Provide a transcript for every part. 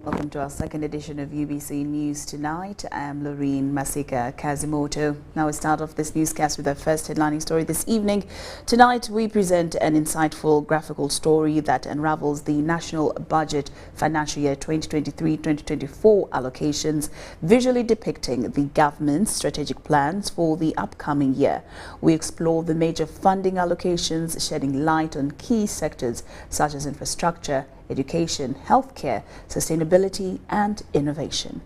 Welcome to our second edition of UBC News Tonight. I'm Loreen Masika Kazimoto. Now we start off this newscast with our first headlining story this evening. Tonight we present an insightful graphical story that unravels the national budget financial year 2023-2024 allocations, visually depicting the government's strategic plans for the upcoming year. We explore the major funding allocations, shedding light on key sectors such as infrastructure, education, healthcare, sustainability and innovation.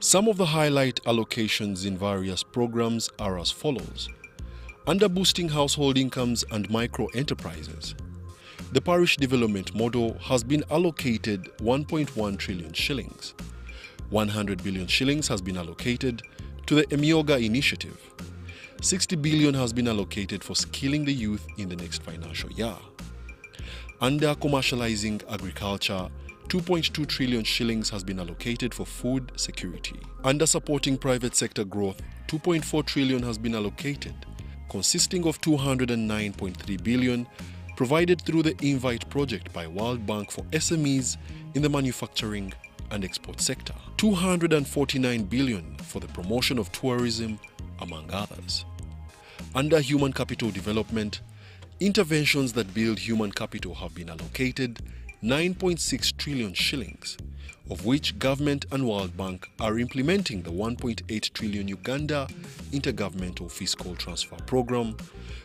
Some of the highlight allocations in various programs are as follows. Under boosting household incomes and micro enterprises, the parish development model has been allocated 1.1 trillion shillings. 100 billion shillings has been allocated to the Biogas initiative. 60 billion has been allocated for skilling the youth in the next financial year. Under commercializing agriculture, 2.2 trillion shillings has been allocated for food security. Under supporting private sector growth, 2.4 trillion has been allocated, consisting of 209.3 billion provided through the Invite project by World Bank for SMEs in the manufacturing and export sector, 249 billion for the promotion of tourism, among others. Under human capital development, interventions that build human capital have been allocated 9.6 trillion shillings, of which government and World Bank are implementing the 1.8 trillion Uganda Intergovernmental Fiscal Transfer Program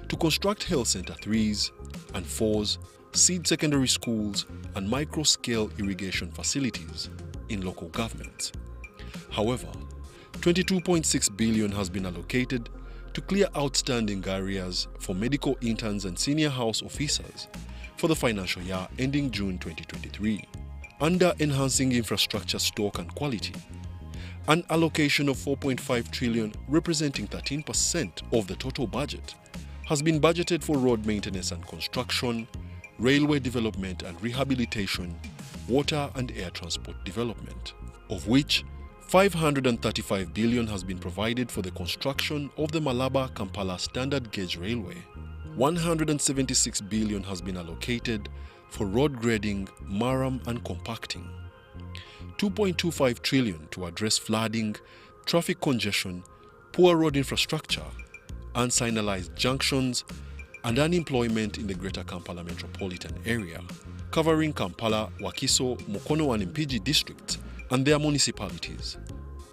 to construct health center 3s and 4s, seed secondary schools and micro-scale irrigation facilities in local governments. However, 22.6 billion has been allocated to clear outstanding areas for medical interns and senior house officers for the financial year ending June 2023. Under enhancing infrastructure stock and quality, an allocation of 4.5 trillion representing 13% of the total budget has been budgeted for road maintenance and construction, railway development and rehabilitation, water and air transport development, of which 535 billion has been provided for the construction of the Malaba-Kampala Standard Gauge Railway. 176 billion has been allocated for road grading, maram and compacting. 2.25 trillion to address flooding, traffic congestion, poor road infrastructure, unsignalized junctions, and unemployment in the Greater Kampala metropolitan area, covering Kampala, Wakiso, Mukono and Mpigi districts and their municipalities.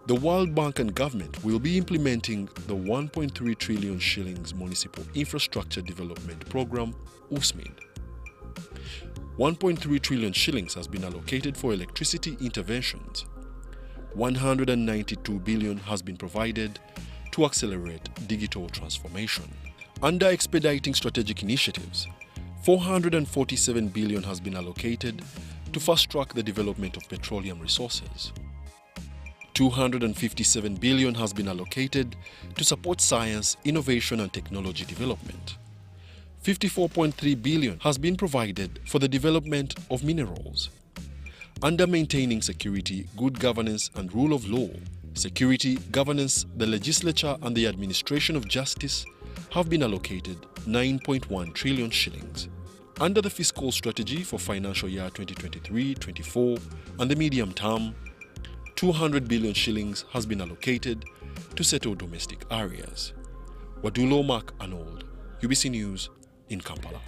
The World Bank and government will be implementing the 1.3 trillion shillings Municipal Infrastructure Development Program, USMID. 1.3 trillion shillings has been allocated for electricity interventions. 192 billion has been provided to accelerate digital transformation. Under expediting strategic initiatives, 447 billion has been allocated to fast-track the development of petroleum resources. 257 billion has been allocated to support science, innovation and technology development. 54.3 billion has been provided for the development of minerals. Under maintaining security, good governance and rule of law, security, governance, the legislature and the administration of justice have been allocated 9.1 trillion shillings. Under the fiscal strategy for financial year 2023-24 and the medium term, 200 billion shillings has been allocated to settle domestic areas. Wadulo Mark Arnold, UBC News in Kampala.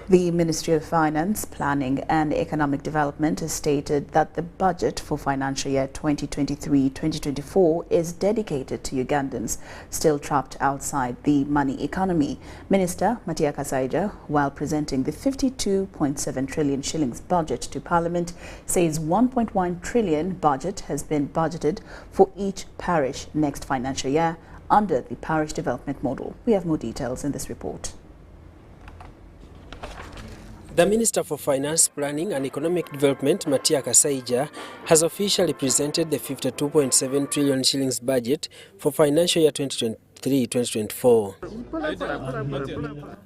The Ministry of Finance, Planning and Economic Development has stated that the budget for financial year 2023-2024 is dedicated to Ugandans still trapped outside the money economy. Minister Matia Kasaija, while presenting the 52.7 trillion shillings budget to Parliament, says 1.1 trillion budget has been budgeted for each parish next financial year under the parish development model. We have more details in this report. The Minister for Finance, Planning and Economic Development, Matia Kasaija, has officially presented the 52.7 trillion shillings budget for financial year 2023-2024.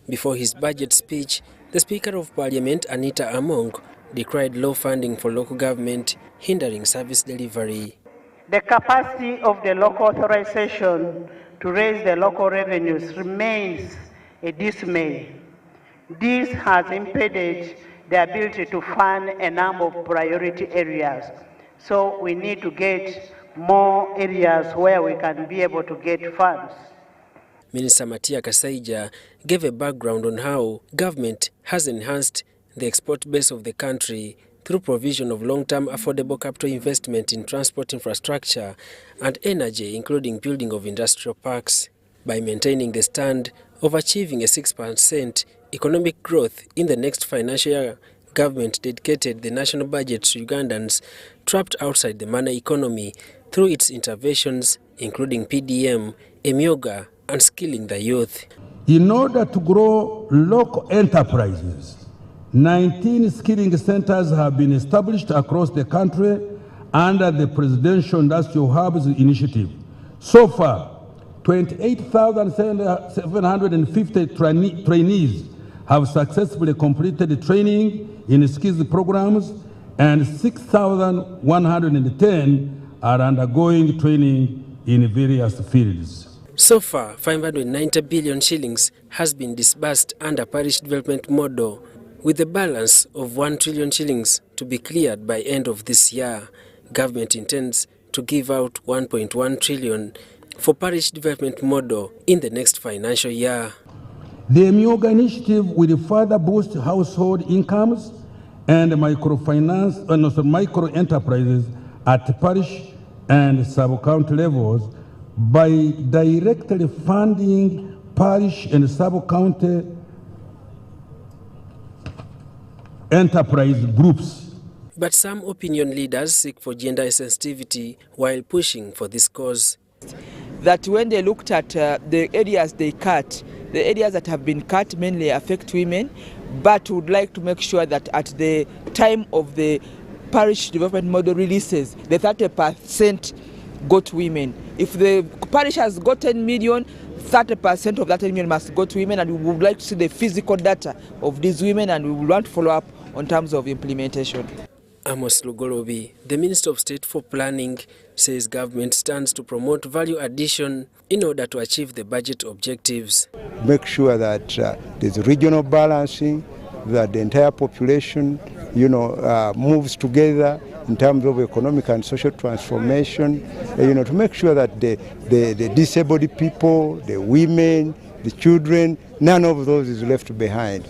Before his budget speech, the Speaker of Parliament, Anita Among, decried low funding for local government, hindering service delivery. The capacity of the local authorization to raise the local revenues remains a dismay. This has impeded the ability to fund a number of priority areas. So we need to get more areas where we can be able to get funds. Minister Matia Kasaija gave a background on how government has enhanced the export base of the country through provision of long-term affordable capital investment in transport infrastructure and energy, including building of industrial parks. By maintaining the stand of achieving a 6% economic growth in the next financial year, government dedicated the national budget to Ugandans trapped outside the money economy through its interventions, including PDM, Biogas, and skilling the youth. In order to grow local enterprises, 19 skilling centers have been established across the country under the Presidential Industrial Hubs Initiative. So far, 28,750 trainees have successfully completed training in skills programs, and 6,110 are undergoing training in various fields. So far, 590 billion shillings has been disbursed under Parish development model, with a balance of 1 trillion shillings to be cleared by end of this year. Government intends to give out 1.1 trillion for Parish development model in the next financial year. The Biogas initiative will further boost household incomes and micro enterprises at parish and sub-county levels by directly funding parish and sub-county enterprise groups. But some opinion leaders seek for gender sensitivity while pushing for this cause. That when they looked at the areas they cut, the areas that have been cut mainly affect women, but would like to make sure that at the time of the parish development model releases, the 30% go to women. If the parish has got 10 million, 30% of that 10 million must go to women, and we would like to see the physical data of these women, and we will want to follow up on terms of implementation. Amos Lugolobi, the Minister of State for Planning, says government stands to promote value addition in order to achieve the budget objectives. Make sure that there's regional balancing, that the entire population, moves together in terms of economic and social transformation, to make sure that the disabled people, the women, the children, none of those is left behind.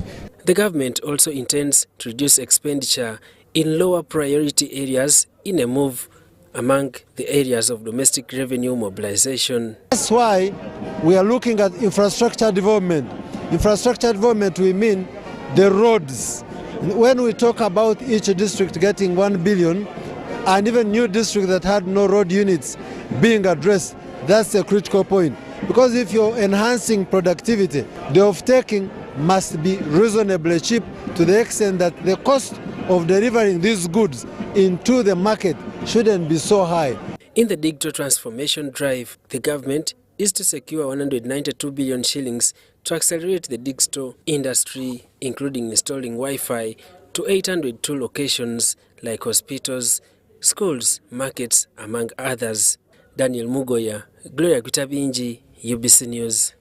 The government also intends to reduce expenditure in lower priority areas in a move among the areas of domestic revenue mobilization. That's why we are looking at infrastructure development. Infrastructure development, we mean the roads. When we talk about each district getting 1 billion, and even new districts that had no road units being addressed, that's a critical point. Because if you're enhancing productivity, the off-taking must be reasonably cheap to the extent that the cost of delivering these goods into the market shouldn't be so high. In the digital transformation drive, the government is to secure 192 billion shillings to accelerate the digital industry, including installing Wi-Fi to 802 locations like hospitals, schools, markets, among others. Daniel Mugoya, Gloria Gutabinji, UBC News.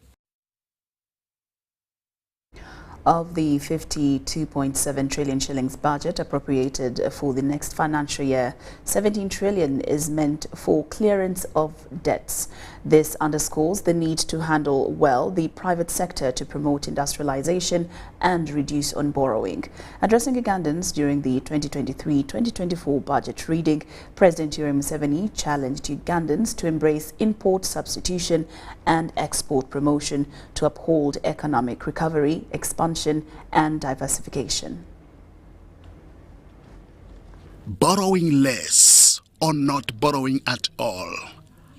Of the 52.7 trillion shillings budget appropriated for the next financial year, 17 trillion is meant for clearance of debts. This underscores the need to handle well the private sector to promote industrialization and reduce on borrowing. Addressing Ugandans during the 2023-2024 budget reading, President Yoweri Museveni challenged Ugandans to embrace import substitution and export promotion to uphold economic recovery, expansion and diversification. Borrowing less or not borrowing at all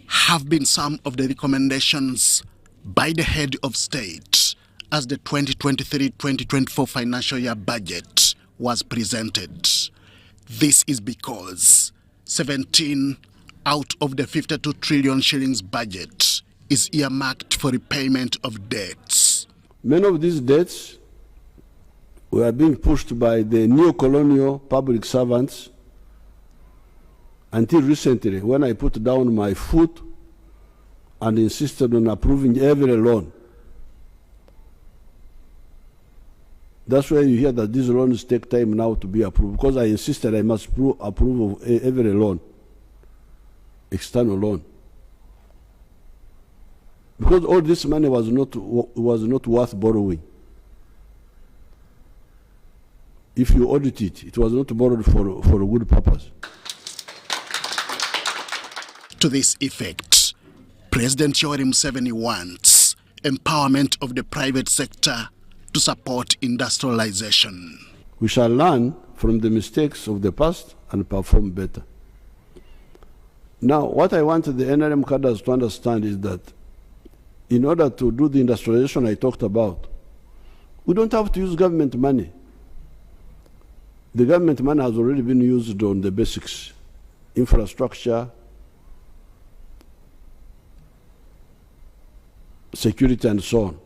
have been some of the recommendations by the head of state as the 2023-2024 financial year budget was presented. This is because 17 out of the 52 trillion shillings budget is earmarked for repayment of debts. Many of these debts We are being pushed by the neo-colonial public servants until recently, when I put down my foot and insisted on approving every loan. That's why you hear that these loans take time now to be approved, because I insisted I must approve of every loan, external loan. Because all this money was not worth borrowing. If you audit it, it was not borrowed for a good purpose. To this effect, President Yoweri Museveni wants empowerment of the private sector to support industrialization. We shall learn from the mistakes of the past and perform better. Now, what I want the NRM cadres to understand is that in order to do the industrialization I talked about, we don't have to use government money. The government money has already been used on the basics, infrastructure, security, and so on.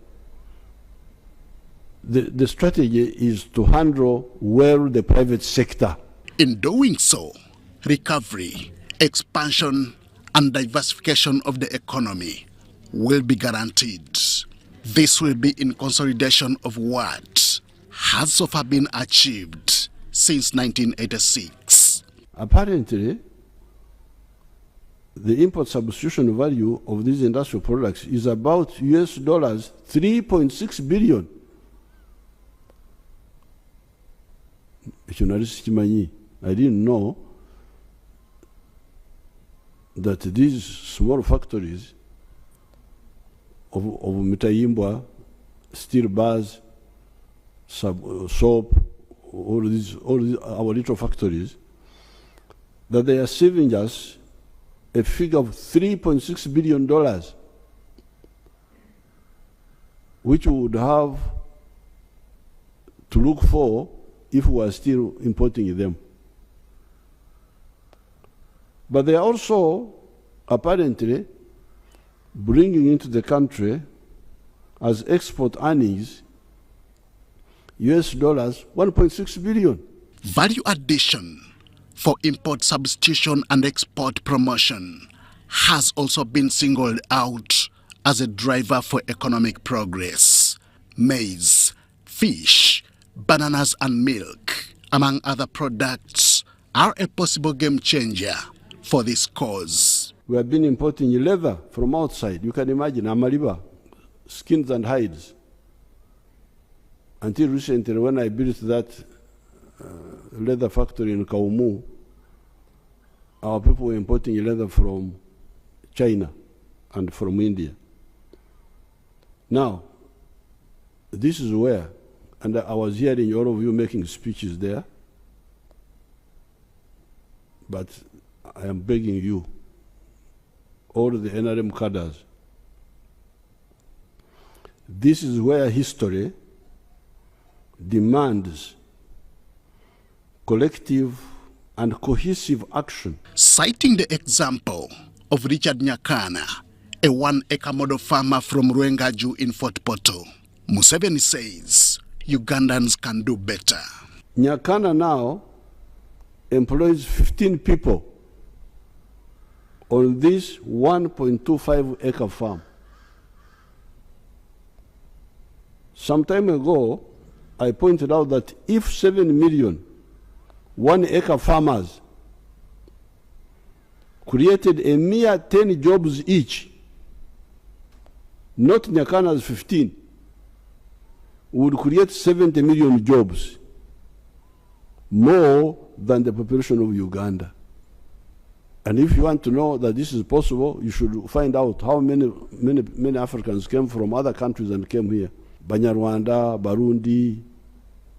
The strategy is to handle well the private sector. In doing so, recovery, expansion, and diversification of the economy will be guaranteed. This will be in consolidation of what has so far been achieved since 1986. Apparently, the import substitution value of these industrial products is about US dollars 3.6 billion. I didn't know that these small factories of Mitayimbwa, steel bars, soap, all these our little factories, that they are saving us a figure of $3.6 billion, which we would have to look for if we are still importing them. But they are also apparently bringing into the country as export earnings US dollars 1.6 billion. Value addition for import substitution and export promotion has also been singled out as a driver for economic progress. Maize, fish, bananas and milk, among other products, are a possible game changer for this cause. We have been importing leather from outside. You can imagine, Amaliba, skins and hides. Until recently, when I built that leather factory in Kaumu, our people were importing leather from China and from India. Now, this is where, and I was hearing all of you making speeches there, but I am begging you, all the NRM cadres, this is where history demands collective and cohesive action. Citing the example of Richard Nyakana, a 1-acre model farmer from Ruengaju in Fort Portal, Museveni says Ugandans can do better. Nyakana now employs 15 people on this 1.25-acre farm. Some time ago, I pointed out that if 7 million 1-acre farmers created a mere 10 jobs each, not Nyakana's 15, would create 70 million jobs, more than the population of Uganda. And if you want to know that this is possible, you should find out how many Africans came from other countries and came here. Banyarwanda, Burundi,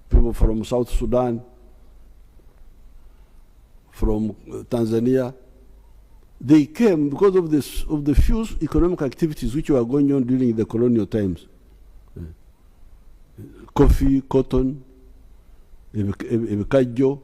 people from South Sudan, from Tanzania. They came because of the few economic activities which were going on during the colonial times. Coffee, cotton, kajo,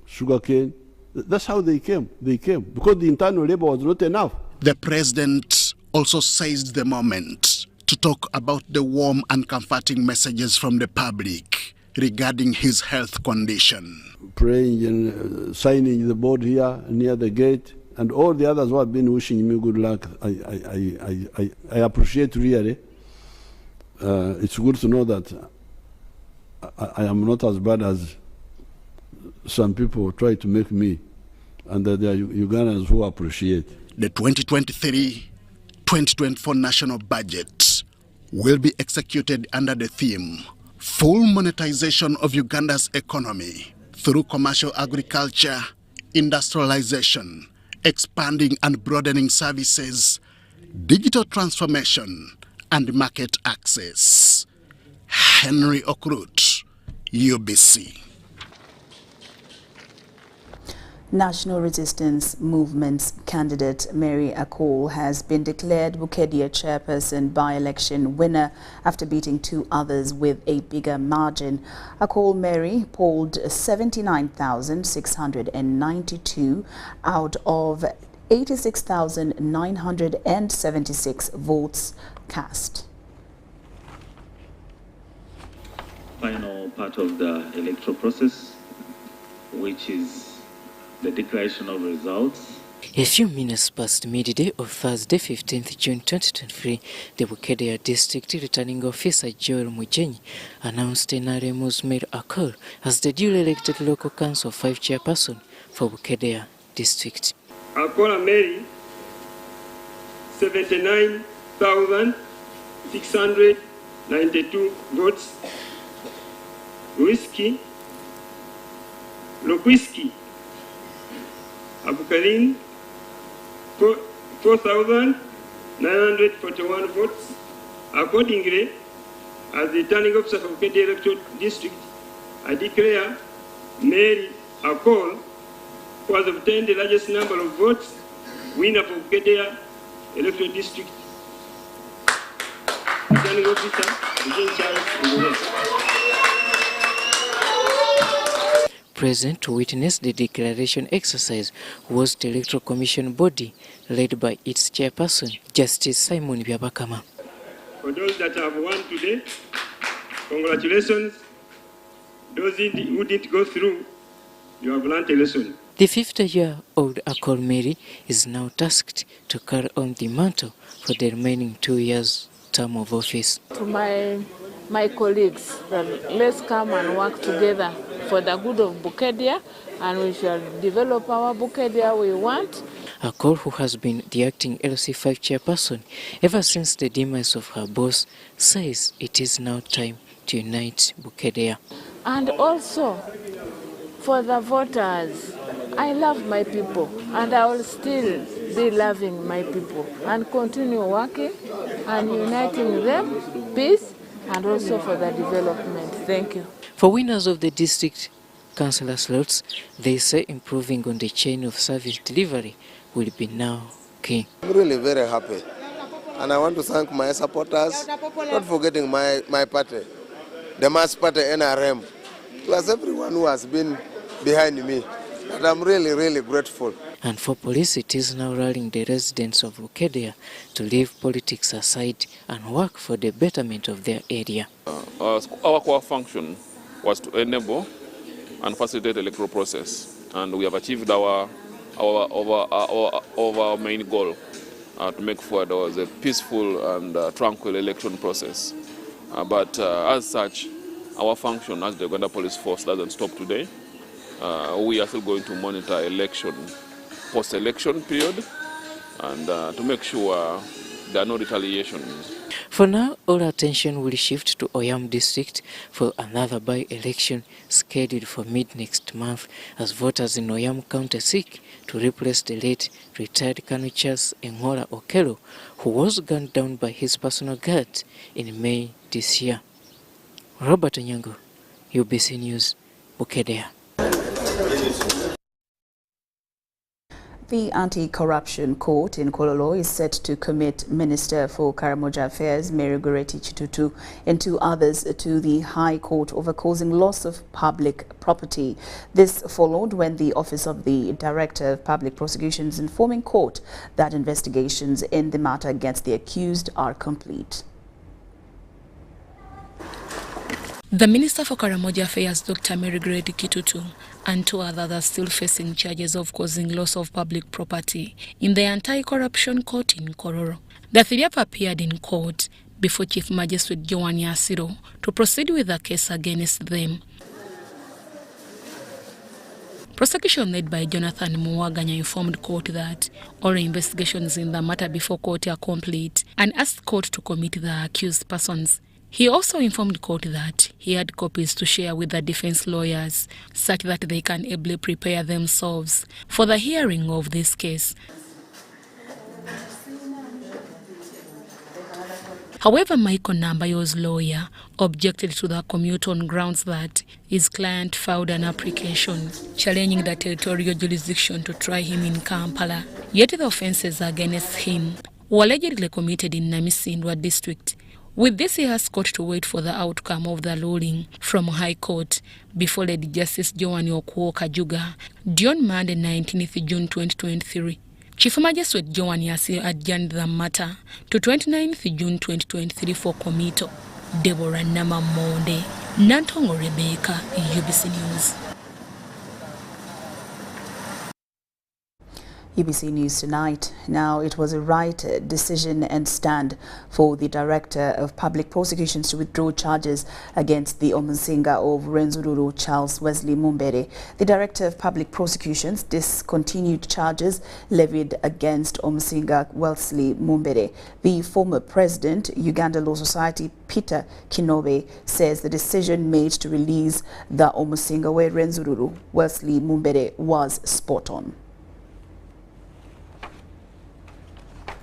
sugarcane. That's how they came. They came because the internal labor was not enough. The president also seized the moment to talk about the warm and comforting messages from the public regarding his health condition. Praying and signing the board here near the gate, and all the others who have been wishing me good luck. I appreciate really. It's good to know that I am not as bad as some people try to make me, and that there are Ugandans who appreciate. The 2023-2024 national budget will be executed under the theme Full Monetization of Uganda's Economy through Commercial Agriculture, Industrialization, Expanding and Broadening Services, Digital Transformation, and Market Access. Henry Okrut, UBC. National Resistance Movement's candidate Mary Akol has been declared Bukedia chairperson by-election winner after beating two others with a bigger margin. Akol Mary polled 79,692 out of 86,976 votes cast. Final part of the electoral process, which is the declaration of results. A few minutes past midday of Thursday, 15th June 2023, the Bukedia District Returning Officer Joel Mujenyi announced NRM's Mary Akol as the duly elected local council 5 chairperson for Bukedia District. Akol Mary, 79,692 votes. Lokwiski Abukalin, 4,941 votes. Accordingly, as the returning officer for Bukedia Electoral District, I declare Mary Akol, who has obtained the largest number of votes, winner for Bukedia Electoral District. Returning officer, Eugene Charles Ngolese. Present to witness the declaration exercise was the Electoral Commission body led by its chairperson, Justice Simon Byabakama. For those that have won today, congratulations. Those who didn't go through, you have learned a lesson. The 50-year-old Akol Mary is now tasked to carry on the mantle for the remaining 2 years term of office. To my colleagues, let's come and work together for the good of Bukedia, and we shall develop our Bukedia we want. Akol, who has been the acting LC5 chairperson ever since the demise of her boss, says it is now time to unite Bukedia. And also, for the voters, I love my people, and I will still be loving my people and continue working and uniting them, peace, and also for the development. Thank you. For winners of the district councillor slots, they say improving on the chain of service delivery will be now key. I'm really very happy, and I want to thank my supporters, not forgetting my party, the mass party NRM, plus everyone who has been behind me. And I'm really, really grateful. And for police, it is now rallying the residents of Bukedia to leave politics aside and work for the betterment of their area. Our core function was to enable and facilitate the electoral process, and we have achieved our main goal to make sure there was a peaceful and tranquil election process. But as such, our function as the Uganda Police Force doesn't stop today. We are still going to monitor election, post-election period, and to make sure there are no retaliations. For now, all attention will shift to Oyam district for another by-election scheduled for mid-next month as voters in Oyam County seek to replace the late retired Colonel Charles Engola Okello, who was gunned down by his personal guard in May this year. Robert Onyango, UBC News, Bukedia. The Anti-Corruption Court in Kololo is set to commit Minister for Karamoja Affairs Mary Goretti Chitutu and two others to the High Court over causing loss of public property. This followed when the Office of the Director of Public Prosecutions informing court that investigations in the matter against the accused are complete. The Minister for Karamoja Affairs, Dr. Mary Grady Kitutu, and 2 others are still facing charges of causing loss of public property in the anti-corruption court in Kororo. The 3 have appeared in court before Chief Magistrate Joan Yasiro to proceed with the case against them. Prosecution led by Jonathan Muwaganya informed court that all investigations in the matter before court are complete and asked court to commit the accused persons. He also informed court that he had copies to share with the defense lawyers such that they can ably prepare themselves for the hearing of this case. However, Michael Nambayo's lawyer objected to the commute on grounds that his client filed an application challenging the territorial jurisdiction to try him in Kampala. Yet the offences against him were allegedly committed in Namisindwa district. With this, he asked court to wait for the outcome of the ruling from High Court before Lady Justice Joan Okuo Kajuga due on Monday 19th June 2023. Chief Magistrate Joan Yasiro adjourned the matter to 29th June 2023 for committal. Deborah Namamonde, Nantongo Rebecca, UBC News. UBC News tonight. Now, it was a right decision and stand for the Director of Public Prosecutions to withdraw charges against the Omusinga of Rwenzururu, Charles Wesley Mumbere. The Director of Public Prosecutions discontinued charges levied against Omusinga Wesley Mumbere. The former President, Uganda Law Society, Peter Kinobe, says the decision made to release the Omusinga where Rwenzururu Wesley Mumbere was spot on.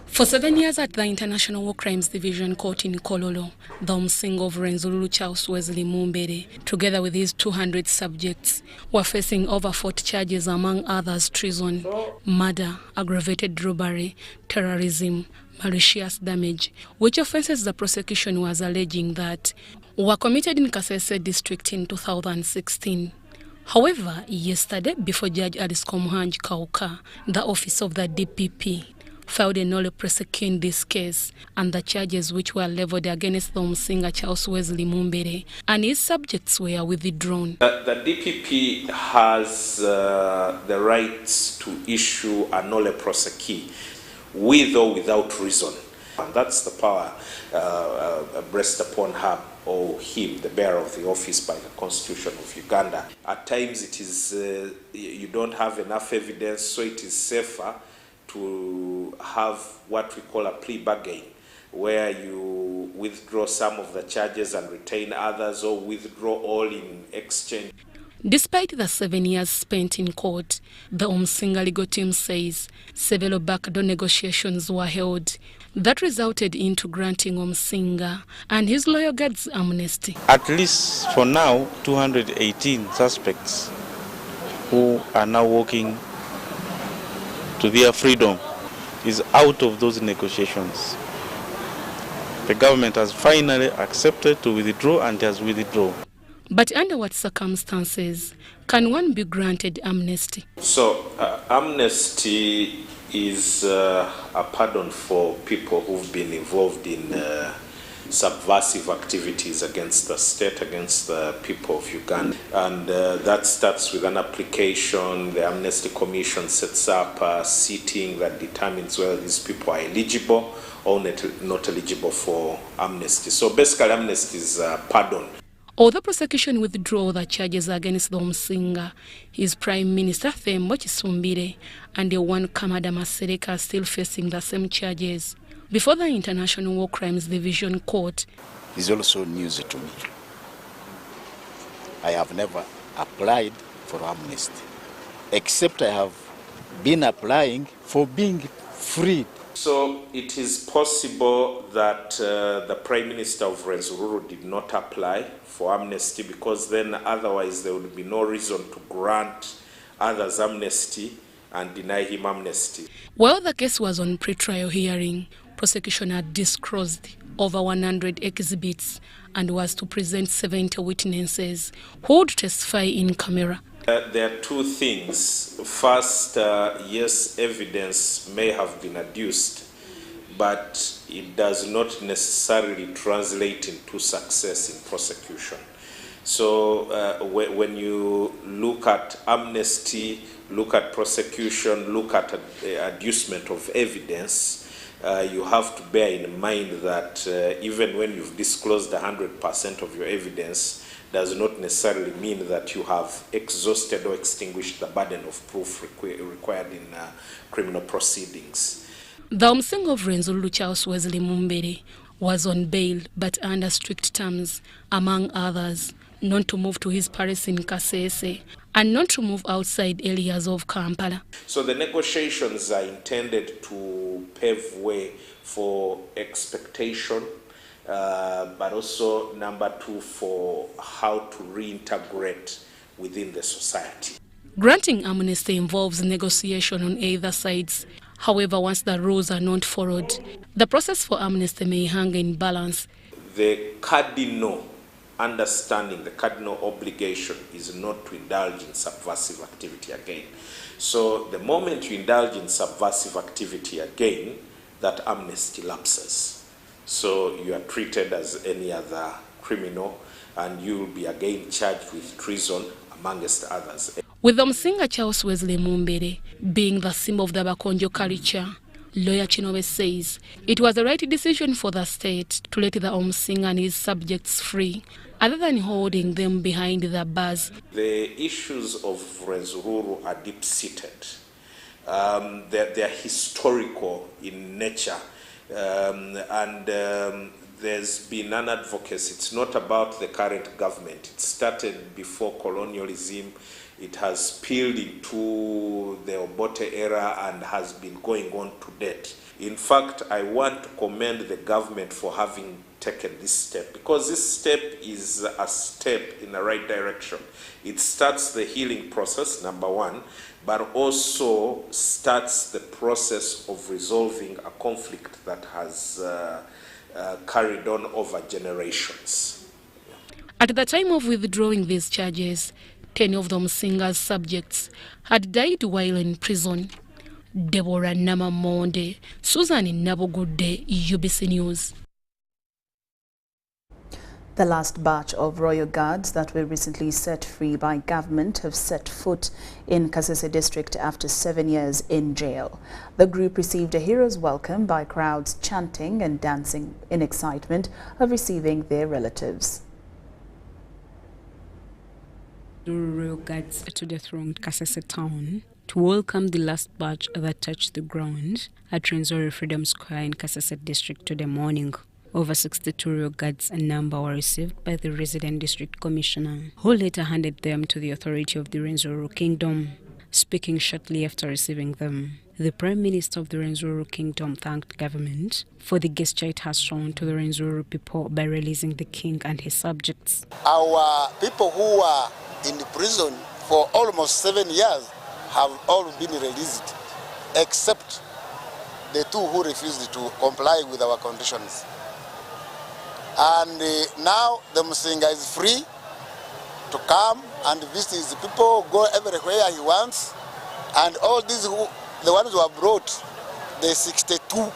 For 7 years at the International War Crimes Division Court in Kololo, the Omusinga of Rwenzururu Charles Wesley Mumbere, together with his 200 subjects, were facing over 40 charges, among others treason, murder, aggravated robbery, terrorism, malicious damage, which offences the prosecution was alleging that were committed in Kasese district in 2016. However, yesterday, before Judge Alice Komuhanji Kauka, the office of the DPP filed a nolle prosequi in this case, and the charges which were leveled against the Omusinga Charles Wesley Mumbere and his subjects were withdrawn. The DPP has the rights to issue a nolle prosequi with or without reason. And that's the power breast upon her or him, the bearer of the office by the Constitution of Uganda. At times it is, you don't have enough evidence, so it is safer to have what we call a plea bargain, where you withdraw some of the charges and retain others, or withdraw all in exchange. Despite the 7 years spent in court, the Omusinga legal team says several backdoor negotiations were held that resulted into granting Omusinga and his loyal guards amnesty. At least for now, 218 suspects who are now walking to their freedom is out of those negotiations. The government has finally accepted to withdraw and has withdrawn. But under what circumstances can one be granted amnesty? So amnesty is a pardon for people who've been involved in subversive activities against the state, against the people of Uganda. And that starts with an application. The Amnesty Commission sets up a sitting that determines whether these people are eligible or not eligible for amnesty. So basically amnesty is a pardon. Although prosecution withdrew the charges against the Omusinga, his Prime Minister Thembo Kisumbire and the one Kamada Masereka are still facing the same charges before the International War Crimes Division Court. Is also news to me. I have never applied for amnesty, except I have been applying for being freed. So it is possible that the Prime Minister of Rwenzururu did not apply for amnesty, because then otherwise there would be no reason to grant others amnesty and deny him amnesty. While the case was on pre-trial hearing, prosecution had disclosed over 100 exhibits and was to present 70 witnesses who would testify in camera. There are two things. First, yes, evidence may have been adduced, but it does not necessarily translate into success in prosecution. So when you look at amnesty, look at prosecution, look at adducement of evidence, you have to bear in mind that even when you've disclosed 100% of your evidence, does not necessarily mean that you have exhausted or extinguished the burden of proof required in criminal proceedings. The Omsinga of Rwenzururu Charles Wesley Mumbere was on bail but under strict terms, among others, not to move to his parish in Kasese and not to move outside areas of Kampala. So the negotiations are intended to pave way for expectation, but also, number two, for how to reintegrate within the society. Granting amnesty involves negotiation on either sides. However, once the rules are not followed, the process for amnesty may hang in balance. The cardinal understanding, the cardinal obligation is not to indulge in subversive activity again. So the moment you indulge in subversive activity again, that amnesty lapses. So you are treated as any other criminal and you will be again charged with treason, amongst others. With Omsinga Charles Wesley Mumbere being the symbol of the Bakonjo culture, lawyer Chinobe says it was the right decision for the state to let the Omsinga and his subjects free, other than holding them behind the bars. The issues of Rwenzururu are deep-seated. They're historical in nature, and there's been an advocacy. It's not about the current government. It started before colonialism. It has spilled into the Obote era and has been going on to date. In fact, I want to commend the government for having taken this step, because this step is a step in the right direction. It starts the healing process, number one, but also starts the process of resolving a conflict that has carried on over generations. At the time of withdrawing these charges, 10 of the Omsinga's subjects had died while in prison. Deborah Namamonde, Susan Nabogude, UBC News. The last batch of royal guards that were recently set free by government have set foot in Kasese district after 7 years in jail. The group received a hero's welcome by crowds chanting and dancing in excitement of receiving their relatives. Royal guards to the thronged Kasese town to welcome the last batch that touched the ground at Rwenzururu Freedom Square in Kasese district today morning. Over 62 royal guards a number were received by the resident district commissioner, who later handed them to the authority of the Rwenzururu Kingdom. Speaking shortly after receiving them, the Prime Minister of the Rwenzururu Kingdom thanked government for the gesture it has shown to the Rwenzururu people by releasing the king and his subjects. Our people who are in the prison for almost 7 years have all been released, except the two who refused to comply with our conditions. And now the Omsinga is free to come and visit his people, go everywhere he wants. And all these, the ones who are brought, the 62,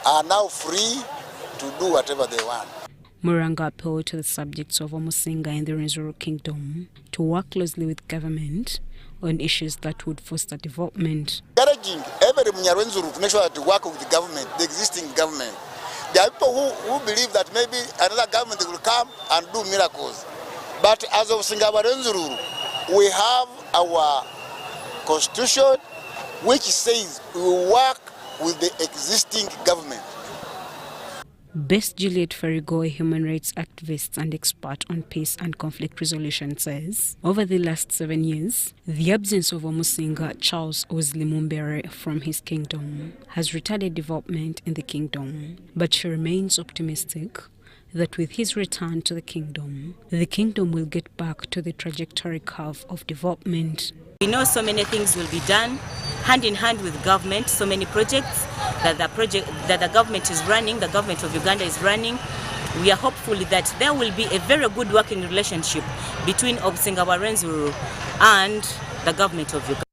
are now free to do whatever they want. Muranga appealed to the subjects of Omsinga in the Rwenzururu Kingdom to work closely with government on issues that would foster development. Encouraging every Munyarwenzuru to make sure that they work with the government, the existing government. There are people who believe that maybe another government will come and do miracles. But as of Rwenzururu, we have our constitution which says we will work with the existing government. Best Juliet Farigo, a human rights activist and expert on peace and conflict resolution, says over the last 7 years, the absence of Omsinga Charles Wesley Mumbere from his kingdom has retarded development in the kingdom. But she remains optimistic that with his return to the kingdom will get back to the trajectory curve of development. We know so many things will be done hand in hand with government, so many projects that the government is running, the government of Uganda is running. We are hopeful that there will be a very good working relationship between Omsinga Rwenzururu and the government of Uganda.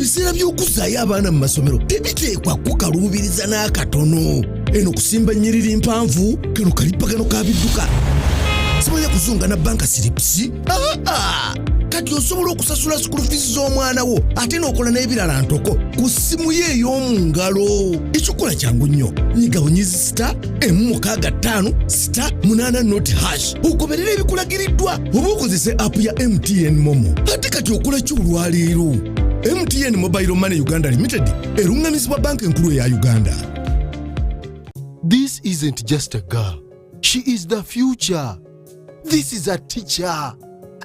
ebiseera by'okuzaayo abaana mu masomero tebiteekwa kukaluubiriza n'akatono. Eno kusimba nnyiriri mpanvu kano kalippagano ka bidduka. Simanya kuzunga na banka siripsi. Kati osobola okusasula school fees z'omwana wo ate n'okola n'ebirala ntoko ku ssimu ye ey'omu ngalo. Ekikola kyangu nnyo. Nyiga bunyizi *165*8 ogoberera ebikulagiriddwa oba okozese app ya MTN Momo. Ate kati okola ki olwaleero? MTN Mobile Money Uganda Limited erungamizibwa banka enkulu eya Uganda. This isn't just a girl. She is the future. This is a teacher,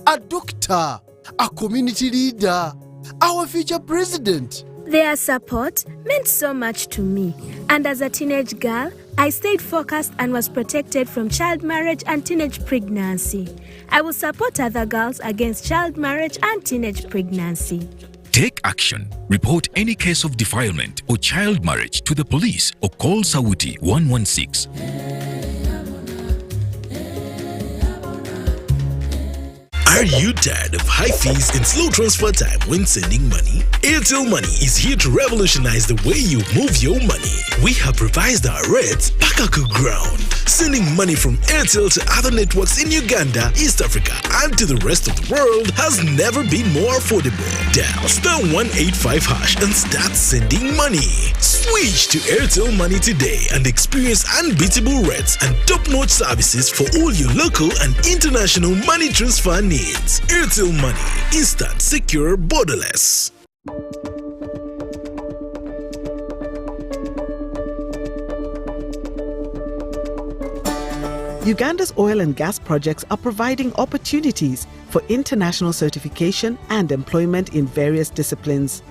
a doctor, a community leader, our future president. Their support meant so much to me. And as a teenage girl, I stayed focused and was protected from child marriage and teenage pregnancy. I will support other girls against child marriage and teenage pregnancy. Take action. Report any case of defilement or child marriage to the police or call Sauti 116. Are you tired of high fees and slow transfer time when sending money? Airtel Money is here to revolutionize the way you move your money. We have revised our rates back to ground. Sending money from Airtel to other networks in Uganda, East Africa, and to the rest of the world has never been more affordable. Dial *185# and start sending money. Switch to Airtel Money today and experience unbeatable rates and top-notch services for all your local and international money transfer needs. Airtel Money. Instant, secure, borderless. Uganda's oil and gas projects are providing opportunities for international certification and employment in various disciplines.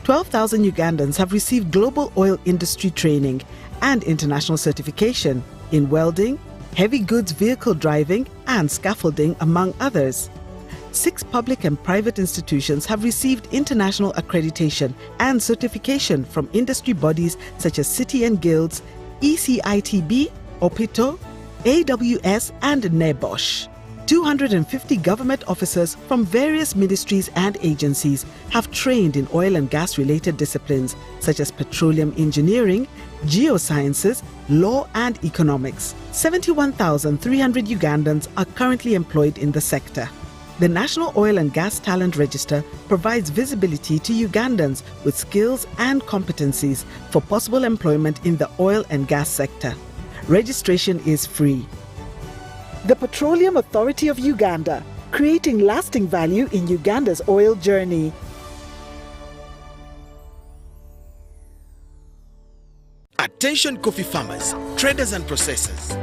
12,000 Ugandans have received global oil industry training and international certification in welding, heavy goods vehicle driving, and scaffolding, among others. 6 public and private institutions have received international accreditation and certification from industry bodies such as City and Guilds, ECITB, OPITO, AWS, and NEBOSH. 250 government officers from various ministries and agencies have trained in oil and gas-related disciplines such as petroleum engineering, geosciences, law, and economics. 71,300 Ugandans are currently employed in the sector. The National Oil and Gas Talent Register provides visibility to Ugandans with skills and competencies for possible employment in the oil and gas sector. Registration is free. The Petroleum Authority of Uganda, creating lasting value in Uganda's oil journey. Attention coffee farmers, traders and processors.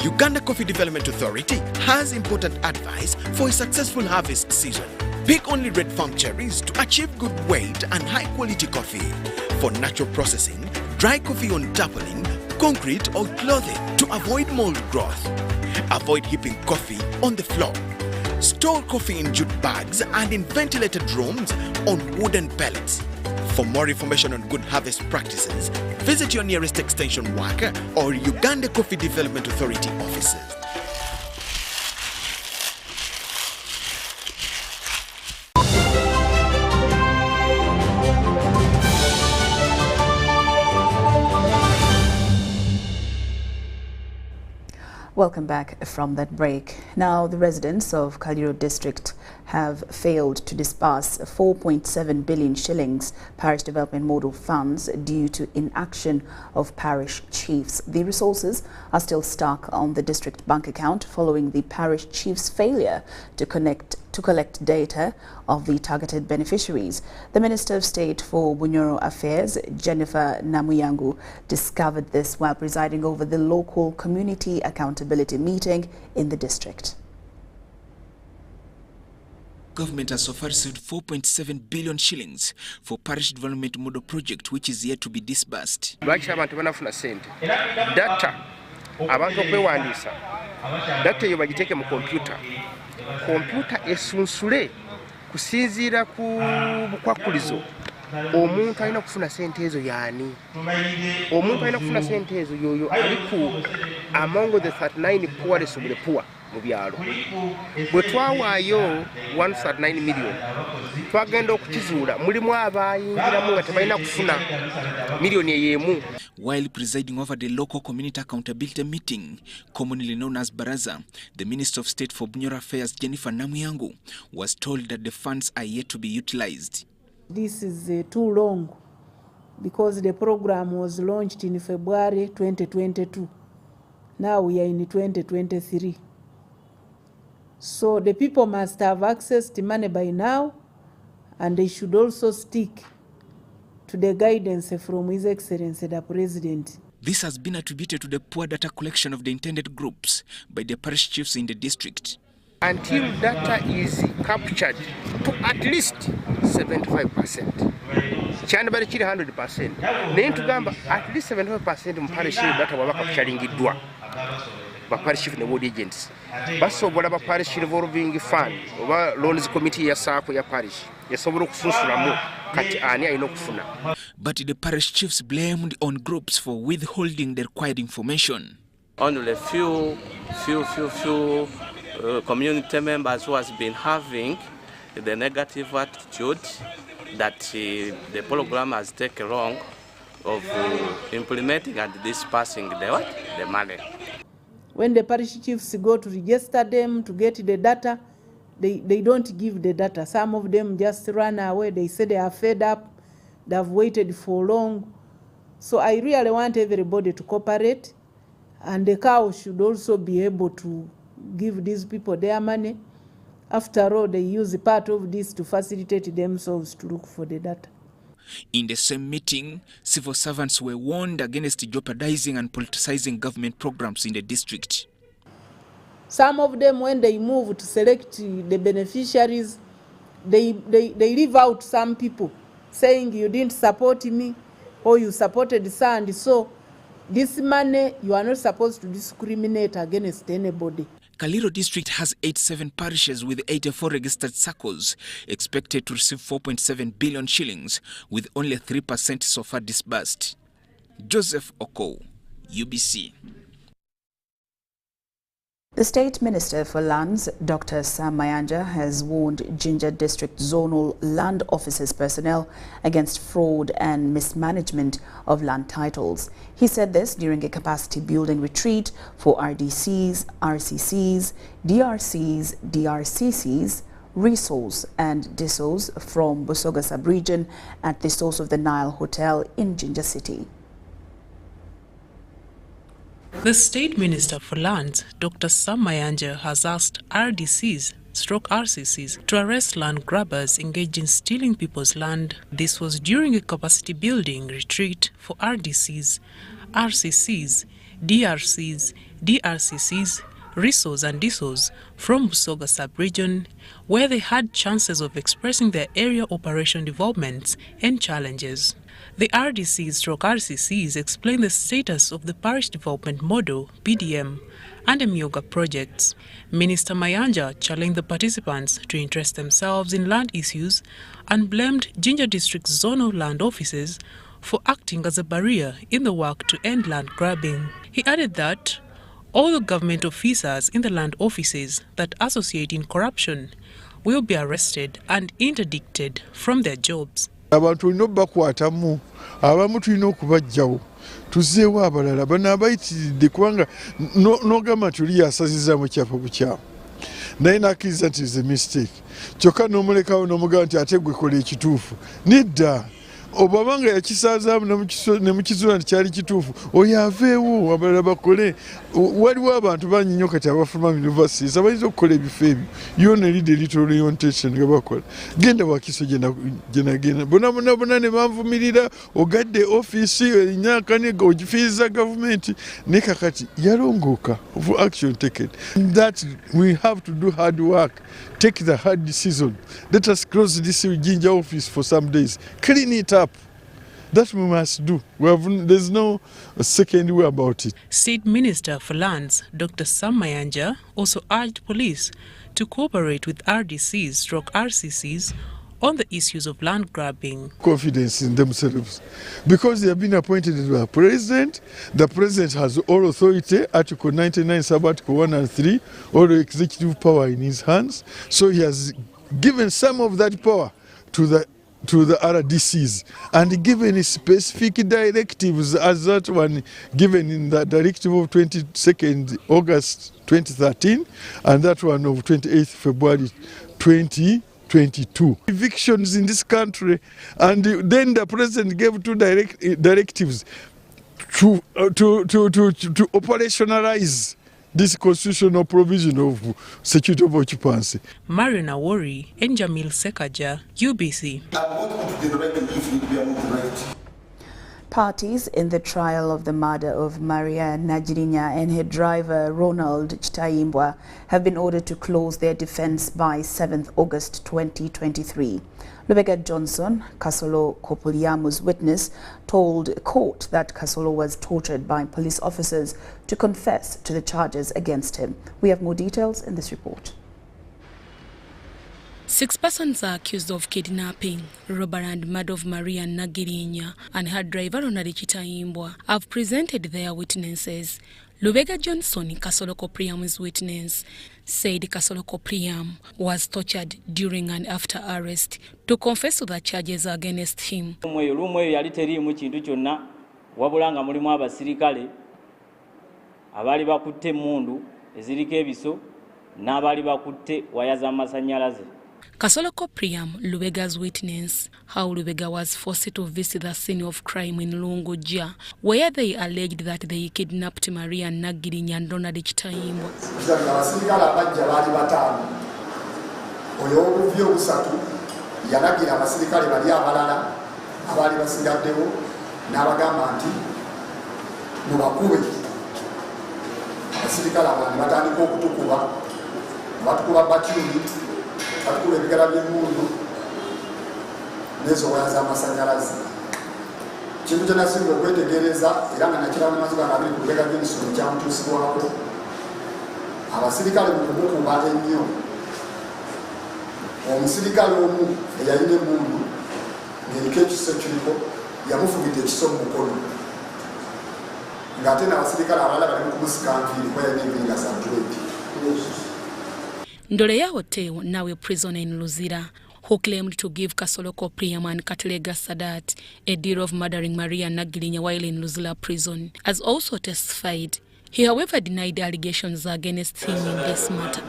Uganda Coffee Development Authority has important advice for a successful harvest season. Pick only red farm cherries to achieve good weight and high quality coffee. For natural processing, dry coffee on tarpaulin, concrete or clothing to avoid mold growth. Avoid heaping coffee on the floor. Store coffee in jute bags and in ventilated rooms on wooden pallets. For more information on good harvest practices, visit your nearest extension worker or Uganda Coffee Development Authority offices. Welcome back from that break. Now, the residents of Kaliro district have failed to disburse 4.7 billion shillings parish development model funds due to inaction of parish chiefs. The resources are still stuck on the district bank account following the parish chief's failure to collect data of the targeted beneficiaries. The Minister of State for Bunyoro Affairs, Jennifer Namuyangu, discovered this while presiding over the local community accountability meeting in the district. Government has so far received 4.7 billion shillings for parish development model project, which is yet to be disbursed. Data abantu okwewandisa data yo bagiteke mu computer esunsule kusinzira ku bukwakulizo omuntu alina kufuna sente ezo yaani omuntu alina kufuna sente ezo yoyo aliku among the 39 poorest of the poor mu byalo bwe twawaayo 139 million twagenda okukizuula mulimu abayingiramu nga tebalina kufuna miliyoni ey'emu. While presiding over the local community accountability meeting, commonly known as Baraza, the Minister of State for Bunyoro Affairs, Jennifer Namuyango, was told that the funds are yet to be utilized. This is too long because the program was launched in February 2022. Now we are in 2023. So the people must have access to money by now, and they should also stick to the guidance from His Excellency the President. This has been attributed to the poor data collection of the intended groups by the parish chiefs in the district. Until data is captured to at least 75%. Kyandibadde kiri 100%. Naye ntugamba at least 75% mu parish data bwaba capturingiddwa ba parish chief ne ward agents. Basobola ba parish revolving fund oba loans committee ya SACCO ya parish yasobola okususulamu kati ani alina okufuna. But the parish chiefs blamed on groups for withholding the required information. Only few community members who has been having the negative attitude that the program has taken long of implementing and dispersing the money. When the parish chiefs go to register them to get the data, they don't give the data. Some of them just run away. They say they are fed up. They have waited for long. So I really want everybody to cooperate, and the cow should also be able to give these people their money. After all, they use part of this to facilitate themselves to look for the data. In the same meeting, civil servants were warned against jeopardizing and politicizing government programs in the district. Some of them, when they move to select the beneficiaries, they leave out some people, saying you didn't support me or you supported so and so. This money, you are not supposed to discriminate against anybody. Kaliro district has 87 parishes with 84 registered SACCOs, expected to receive 4.7 billion shillings, with only 3% so far disbursed. Joseph Oko, UBC. The State Minister for Lands, Dr. Sam Mayanja, has warned Jinja District Zonal Land Offices personnel against fraud and mismanagement of land titles. He said this during a capacity building retreat for RDCs, RCCs, DRCs, DRCCs, RESOs and DISOs from Busoga sub-region at the Source of the Nile Hotel in Jinja City. The State Minister for Lands, Dr. Sam Mayanja, has asked RDCs/RCCs to arrest land grabbers engaged in stealing people's land. This was during a capacity building retreat for RDCs, RCCs, DRCs, DRCCs, RESOs and DISOs from Busoga sub-region, where they had chances of expressing their area operation developments and challenges. The RDCs/RCCs explain the status of the Parish Development Model, PDM, and the Biogas projects. Minister Mayanja challenged the participants to interest themselves in land issues and blamed Jinja District Zonal Land Offices for acting as a barrier in the work to end land grabbing. He added that all the government officers in the land offices that associate in corruption will be arrested and interdicted from their jobs. Abantu tulina okubakwatamu, abamu tulina okubajjawo, tuzzeewo abalala bano abayitiridde kubanga n'ogamba tuli yasaziza mu kyapa bukyamu naye n'akkiriza nti is a mistake kyokka n'omulekawo n'omugamba nti ate gwe kola ekituufu nedda obanga yakisazaamu ne mukizuula nti kyali kituufu oyo aveewo abalala bakole. Waliwo abantu bangi nnyo kati abafuluma universities abayinza okukola ebifo ebyo yo ne lead little orientation nga bakola. Genda Wakiso gye nagenda bonna ne banvumirira ogadde ofiisi erinnyaka ne ogifiiriza gavumenti naye kakati yalongooka for action taken. That we have to do hard work, take the hard decision. Let us close this Jinja office for some days, clean it up. That we must do. There's no second way about it. State Minister for Lands, Dr. Sam Mayanja, also urged police to cooperate with RDCs/RCCs on the issues of land grabbing. Confidence in themselves because they have been appointed by the president. The president has all authority, Article 99, Sub-Article 1 and 3, all the executive power in his hands. So he has given some of that power to the RDCs and given specific directives as that one given in the directive of 22nd August 2013 and that one of 28th February 2022. Evictions in this country, and then the president gave two directives to operationalize this constitutional provision of security of occupancy. Marion Awori and Jamil Sekaja, UBC. Parties in the trial of the murder of Maria Nagirinya and her driver Ronald Chitaimbwa have been ordered to close their defense by 7th August 2023. Lubega Johnson, Kasolo Kopuliamu's witness, told court that Kasolo was tortured by police officers to confess to the charges against him. We have more details in this report. 6 persons are accused of kidnapping, robbery and murder of Maria Nagirinya and her driver Ronald Chitaimbwa have presented their witnesses. Lubega Johnson, Kasolo Kopriam's witness, said Kasolo Kopriam was tortured during and after arrest to confess to the charges against him. Yali teriimu kintu kyonna wabula nga mulimu abasirikale abali bakutte emmundu eziriko ebiso n'abali bakutte waya z'amasannyalaze. Kasolo Kopriam, Lubega's witness, how Lubega was forced to visit the scene of crime in Lunguja, where they alleged that they kidnapped Maria Nagirinya and Ronald Chitaimbwa. Batukula ebigala by'emmundu n'ezo waya z'amasannyalaze. Kintu kye nasinga okwetegereza era nga nakiraba n'amazzi gange abiri ku Lubega Johnson kyamutuusibwako. Abasirikale mu kumukuba ennyo. Omusirikale omu eyalina emmundu ng'eriko ekiso kiriko yamufugidde ekiso mu mukono. Ng'ate n'abasirikale abalala bali mu kumusika nviiri kuba yalina enviiri nga za ntweti. Ndoleya Oteo, now a prisoner in Luzira, who claimed to give Kasolo Kopriam and Katelega Sadat a deal of murdering Maria Nagirinya while in Luzira prison, has also testified. He, however, denied the allegations against him in this matter.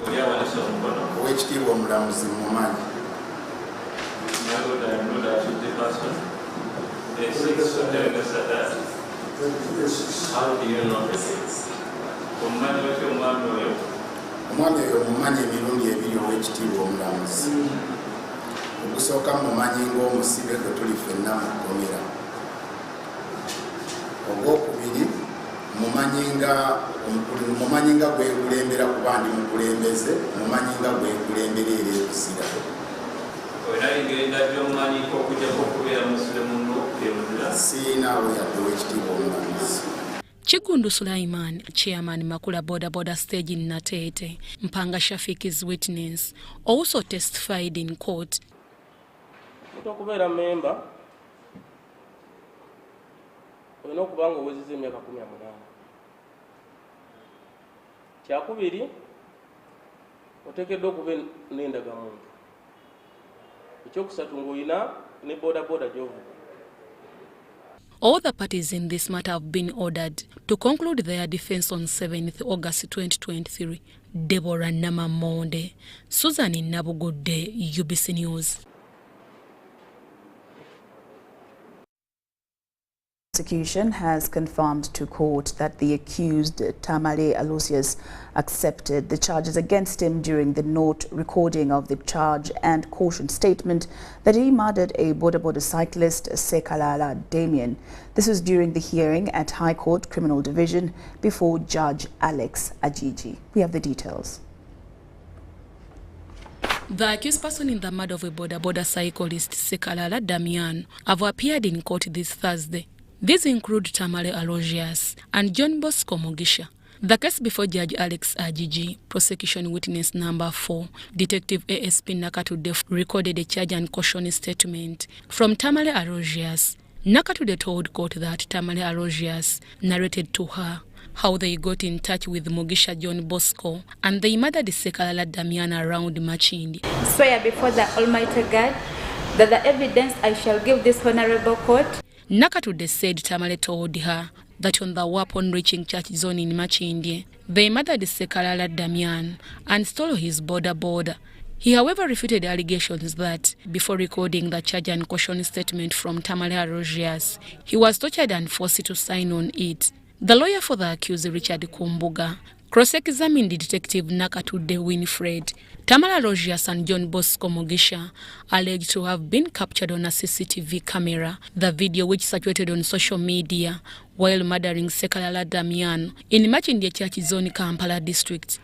How do you know this? Omwami oyo mumanyi emirundi ebiri ow'ekitiibwa omulamuzi. Ogusooka mumanyi ng'omusibe gwe tuli ffenna mu kkomera. Ogwokubiri mumanyi nga gwe nkulembera kuba ndi mukulembeze, mumanyi nga gwe nkulembera era ekuzira. Siinaawe yadde ow'ekitiibwa omulamuzi. Chigundu Sulaiman, chairman Makula Boda Boda stage in Natete, Mpanga Shafiki's witness, also testified in court. Okubeera member olina okuba nga owezezza emyaka 18. Kyakubiri oteekeddwa okuba n'endagamuntu. Ekyokusatu ng'olina ne boda boda gy'ovuga. All the parties in this matter have been ordered to conclude their defense on 7th August 2023. Deborah Namamonde, Susan Nabugude, UBC News. Prosecution has confirmed to court that the accused Tamale Aloysius accepted the charges against him during the note recording of the charge and caution statement that he murdered a Boda cyclist Sekalala Damien. This was during the hearing at High Court Criminal Division before Judge Alex Ajiji. We have the details. The accused person in the murder of a Boda cyclist Sekalala Damian have appeared in court this Thursday. These include Tamale Aloysius and John Bosco Mugisha. The case before Judge Alex Ajiji, prosecution witness number 4, Detective ASP Nakatude recorded a charge and caution statement from Tamale Aloysius. Nakatude told court that Tamale Aloysius narrated to her how they got in touch with Mugisha John Bosco and they murdered Sekalala Damian around Machindi. Swear before the Almighty God that the evidence I shall give this honorable court. Nakatude said Tamale told her that on the way upon reaching church zone in Machindi, they murdered Sekalala Damian and stole his border. He, however, refuted allegations that, before recording the charge and caution statement from Tamale Aloysius, he was tortured and forced to sign on it. The lawyer for the accused, Richard Kumbuga, cross-examined Detective Nakatude Winfred. Tamale Aloysius and John Bosco Mugisha alleged to have been captured on a CCTV camera, the video which circulated on social media while murdering Sekalala Damian in Machindi Church Zone, Kampala district.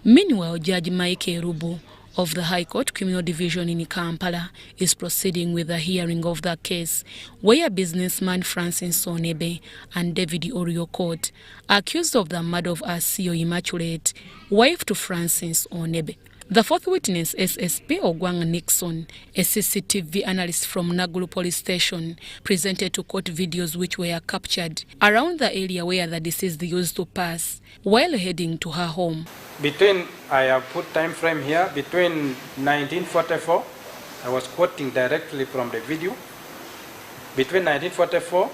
Meanwhile, Judge Mike Rubu of the High Court Criminal Division in Kampala is proceeding with the hearing of the case where businessman Francis Onebe and David Oriokot are accused of the murder of Asio Immaculate, wife to Francis Onebe. The fourth witness, SSP Ogwang Nixon, a CCTV analyst from Naguru Police Station, presented to court videos which were captured around the area where the deceased used to pass while heading to her home. I have put time frame here, between 1944, I was quoting directly from the video, between 1944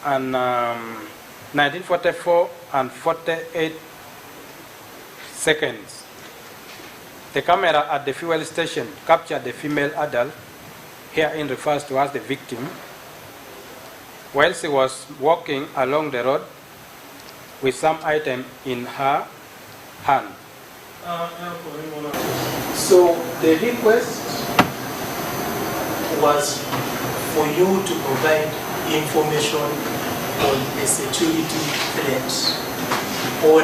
and 1944 and 48 seconds. The camera at the fuel station captured the female adult, herein refers to as the victim, while she was walking along the road with some item in her hand. So the request was for you to provide information on a security threat, on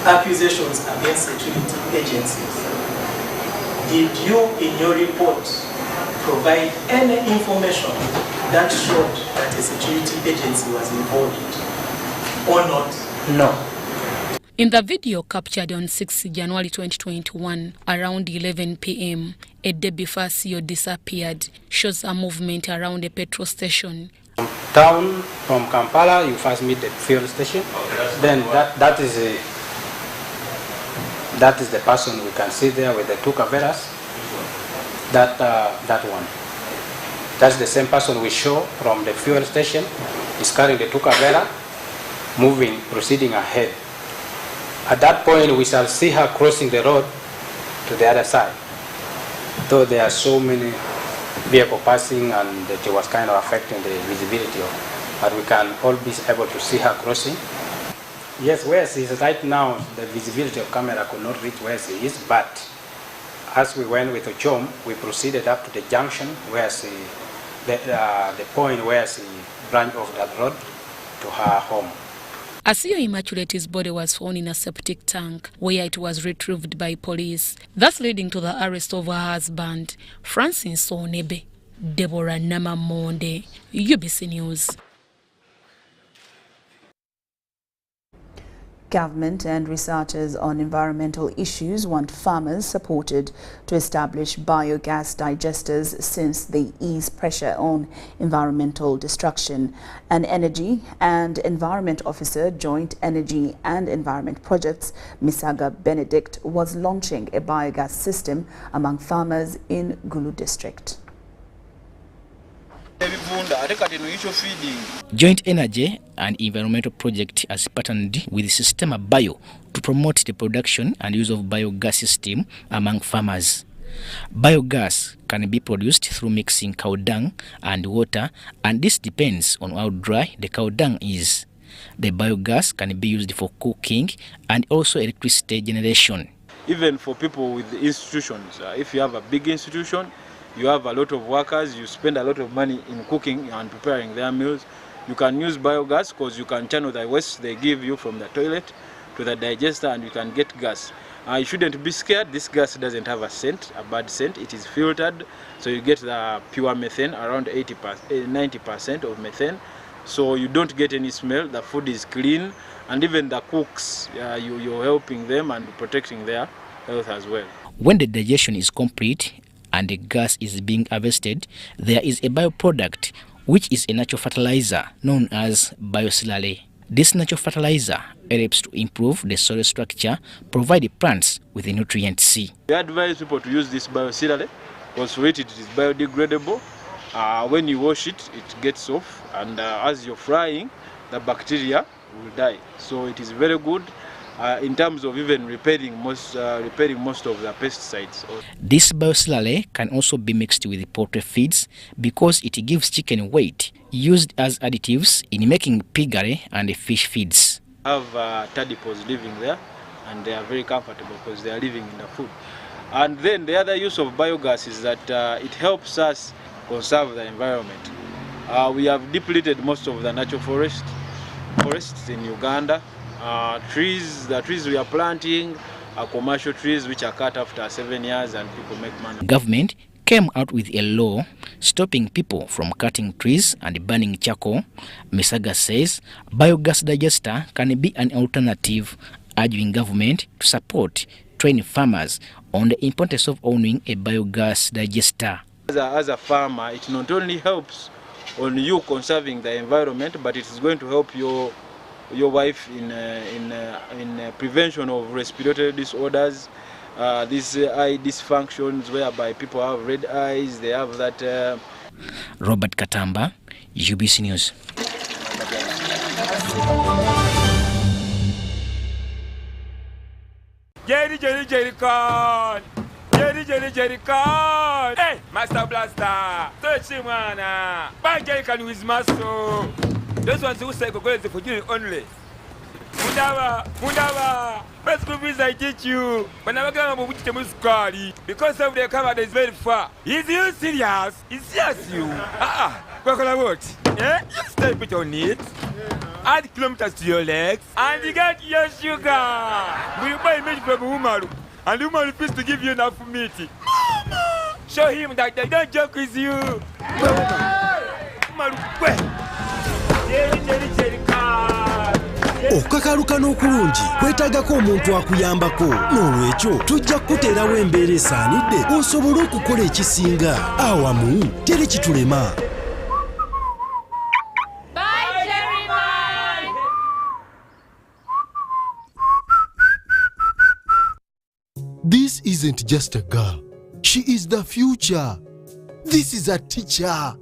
accusations against security agencies. Did you, in your report, provide any information that showed that a security agency was involved or not? No. In the video captured on 6 January 2021, around 11 p.m., a day before Asio disappeared, shows a movement around a petrol station. Town from Kampala, you first meet the fuel station. Then that is the person we can see there with the two caveras. That one. That's the same person we show from the fuel station. He's carrying the two cavera, proceeding ahead. At that point, we shall see her crossing the road to the other side. Though there are so many vehicles passing and it was kind of affecting the visibility but we can all be able to see her crossing. Yes, where she is right now, the visibility of camera could not reach where she is, but as we went with Ochom, we proceeded up to the junction where the point where she branched off that road to her home. Asio Immaculate's body was found in a septic tank where it was retrieved by police, thus leading to the arrest of her husband, Francis Onebe. Deborah Namamonde, UBC News. Government and researchers on environmental issues want farmers supported to establish biogas digesters since they ease pressure on environmental destruction. An Energy and Environment Officer, Joint Energy and Environment Projects, Misaga Benedict, was launching a biogas system among farmers in Gulu district. Joint Energy and Environmental Project has partnered with Systema Bio to promote the production and use of biogas system among farmers. Biogas can be produced through mixing cow dung and water, and this depends on how dry the cow dung is. The biogas can be used for cooking and also electricity generation. Even for people with institutions, if you have a big institution, you have a lot of workers, you spend a lot of money in cooking and preparing their meals, you can use biogas because you can channel the waste they give you from the toilet to the digester and you can get gas. You shouldn't be scared. This gas doesn't have a scent, a bad scent. It is filtered, so you get the pure methane, around 90% of methane. so you don't get any smell, the food is clean, and even the cooks, you're helping them and protecting their health as well. When the digestion is complete and the gas is being harvested, there is a bioproduct which is a natural fertilizer known as biosilale. This natural fertilizer helps to improve the soil structure, provide the plants with the nutrient C. We advise people to use this biosilale because it is biodegradable. When you wash it, it gets off, and as you're frying, the bacteria will die. So it is very good in terms of even repairing most of the pesticides. This biosilale can also be mixed with poultry feeds because it gives chicken weight, used as additives in making piggery and fish feeds. I have tadpoles living there, and they are very comfortable because they are living in the food. And then the other use of biogas is that it helps us conserve the environment. We have depleted most of the natural forests in Uganda. The trees we are planting are commercial trees which are cut after 7 years, and people make money. Government came out with a law stopping people from cutting trees and burning charcoal. Misaga says biogas digester can be an alternative, urging government to support, train farmers on the importance of owning a biogas digester. As a farmer, it not only helps on you conserving the environment, but it is going to help your wife in prevention of respiratory disorders, these eye dysfunctions whereby people have red eyes, they have that. Robert Katamba, UBC News. Jerry con. Jerry con. Hey, Master Blaster. Touch him, man. Buy Jerry con with muscle. Those ones who say go for you only. Mundava. Best movies I teach you. But never come up with the squad because of the camera is very far. Is you serious? Is serious you? What? Yeah? You stay put on it. Add kilometers to your legs and you get your sugar. We buy meat from Umaru and Umaru refuse to give you enough meat. Mama! Show him that they don't joke with you. Umaru, Jerry car. Okukakaluka n'okulungi kwetaagako omuntu akuyambako, n'olwekyo tujja kukuteerawo embeera esaanidde osobole okukola ekisinga awamu teri kitulema. This isn't just a girl. She is the future. This is a teacher,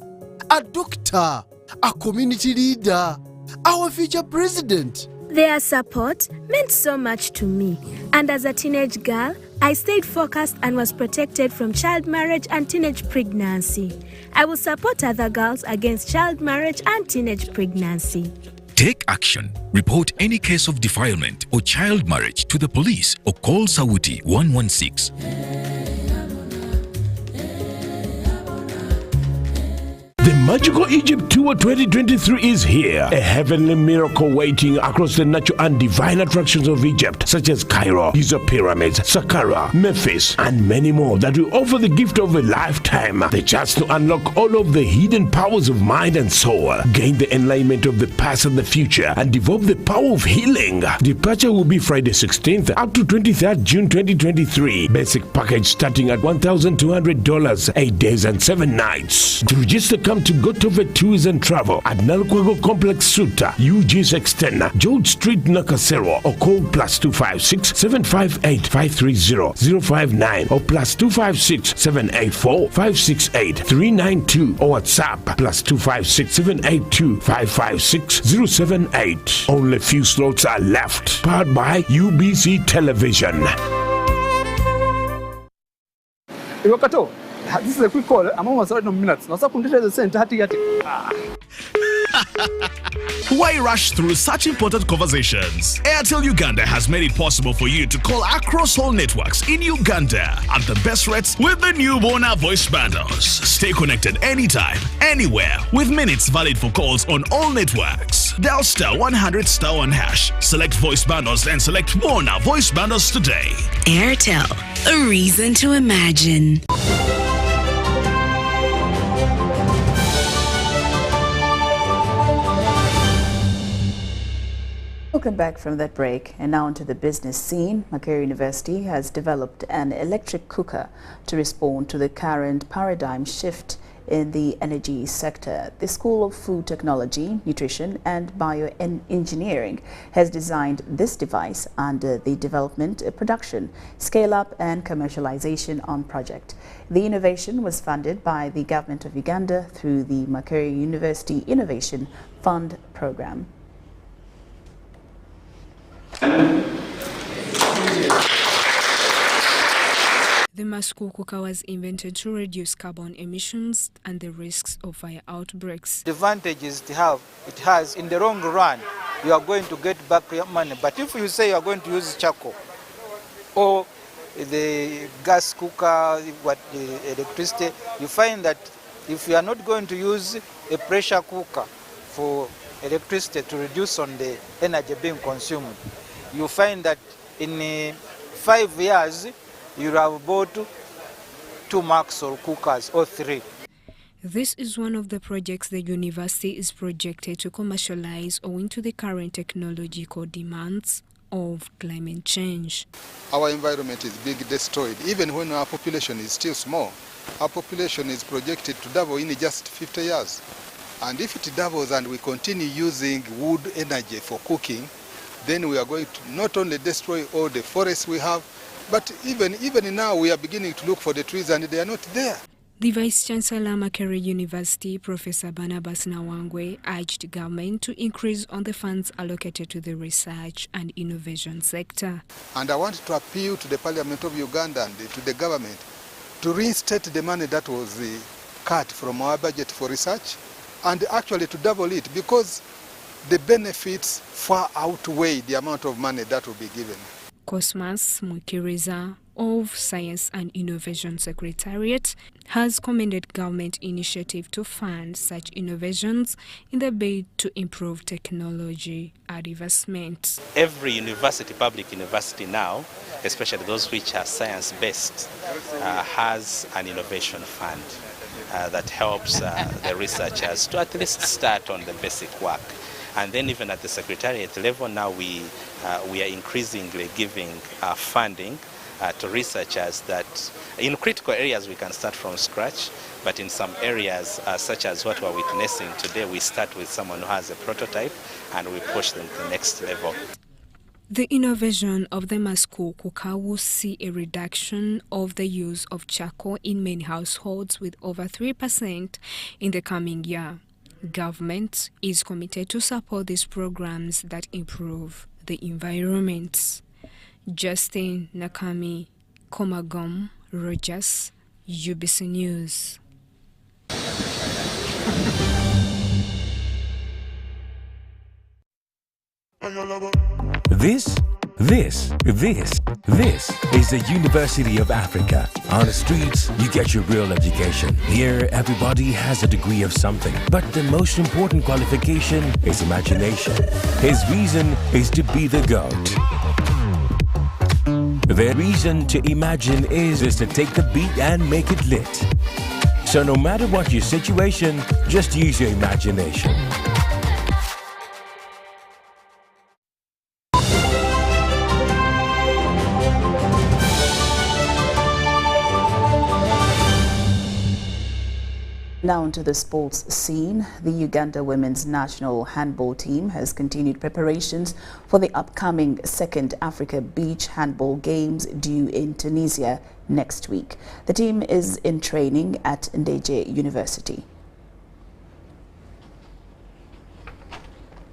a doctor, a community leader, our future president. Their support meant so much to me, and as a teenage girl, I stayed focused and was protected from child marriage and teenage pregnancy. I will support other girls against child marriage and teenage pregnancy. Take action. Report any case of defilement or child marriage to the police or call Sawuti 116. The Magical Egypt Tour 2023 is here. A heavenly miracle waiting across the natural and divine attractions of Egypt, such as Cairo, Giza Pyramids, Saqqara, Memphis, and many more that will offer the gift of a lifetime. The chance to unlock all of the hidden powers of mind and soul, gain the enlightenment of the past and the future, and develop the power of healing. Departure will be Friday 16th up to 23rd June 2023. Basic package starting at $1,200, 8 days and 7 nights. To register, come to Gotove Tours and Travel at Nalukwago Complex Suta, UG 10, George Street, Nakasero, or call +256 758 530 059 or +256 784 568 392 or WhatsApp +256 782 556 078. Only few slots are left. Powered by UBC Television. Iwakato, this is a quick call. I'm almost out of minutes. Now, so the center. Why rush through such important conversations? Airtel Uganda has made it possible for you to call across all networks in Uganda at the best rates with the new Bona voice bundles. Stay connected anytime, anywhere, with minutes valid for calls on all networks. Dial *100*1#. Select voice bundles and select Bona voice bundles today. Airtel, a reason to imagine. Welcome back from that break, and now onto the business scene. Makerere University has developed an electric cooker to respond to the current paradigm shift in the energy sector. The School of Food Technology, Nutrition and Bioengineering has designed this device under the development, production, scale-up and commercialization on project. The innovation was funded by the Government of Uganda through the Makerere University Innovation Fund program. The Masco cooker was invented to reduce carbon emissions and the risks of fire outbreaks. The advantages it has in the long run, you are going to get back your money. But if you say you are going to use charcoal or the gas cooker, the electricity, you find that if you are not going to use a pressure cooker for electricity to reduce on the energy being consumed, you find that in 5 years, you have bought 2 Maxwell cookers or 3. This is one of the projects the university is projected to commercialize owing to the current technological demands of climate change. Our environment is being destroyed. Even when our population is still small, our population is projected to double in just 50 years. And if it doubles and we continue using wood energy for cooking, then we are going to not only destroy all the forests we have, but even now we are beginning to look for the trees and they are not there. The Vice-Chancellor Makerere University, Professor Barnabas Nawangwe, urged government to increase on the funds allocated to the research and innovation sector. And I want to appeal to the Parliament of Uganda and to the government to reinstate the money that was cut from our budget for research and actually to double it, because the benefits far outweigh the amount of money that will be given. Cosmas Mukiriza of Science and Innovation Secretariat has commended government initiative to fund such innovations in the bid to improve technology advancement. Every university, public university now, especially those which are science-based, has an innovation fund that helps the researchers to at least start on the basic work. And then even at the secretariat level now we are increasingly giving funding to researchers that in critical areas we can start from scratch, but in some areas such as what we're witnessing today, we start with someone who has a prototype and we push them to the next level. The innovation of the Masco cooker will see a reduction of the use of charcoal in many households with over 3% in the coming year. Government is committed to support these programs that improve the environment. Justin Nakami, Komagom, Rogers, UBC News. This is the University of Africa. On the streets, you get your real education. Here, everybody has a degree of something. But the most important qualification is imagination. His reason is to be the GOAT. The reason to imagine is to take the beat and make it lit. So no matter what your situation, just use your imagination. Now onto the sports scene. The Uganda women's national handball team has continued preparations for the upcoming second Africa Beach Handball Games due in Tunisia next week. The team is in training at Ndeje University.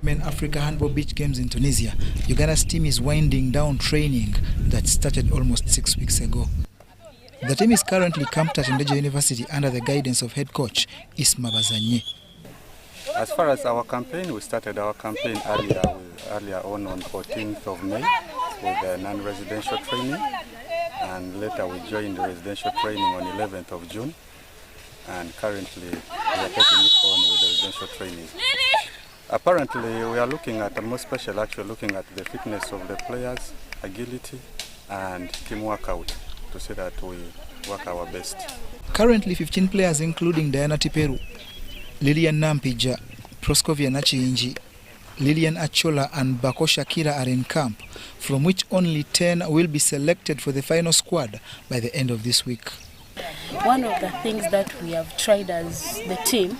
Men Africa Handball Beach Games in Tunisia. Uganda's team is winding down training that started almost 6 weeks ago. The team is currently camped at Ndeje University under the guidance of head coach Isma Bazanye. As far as our campaign, we started our campaign earlier on 14th of May with the non-residential training, and later we joined the residential training on 11th of June, and currently we are taking it on with the residential training. Apparently we are looking at, most special actually looking at the fitness of the players, agility and team workout, to say that we work our best. Currently 15 players including Diana Tiperu, Lilian Nampija, Proskovia Nachinji, Lillian Achola and Bako Shakira are in camp, from which only 10 will be selected for the final squad by the end of this week. One of the things that we have tried as the team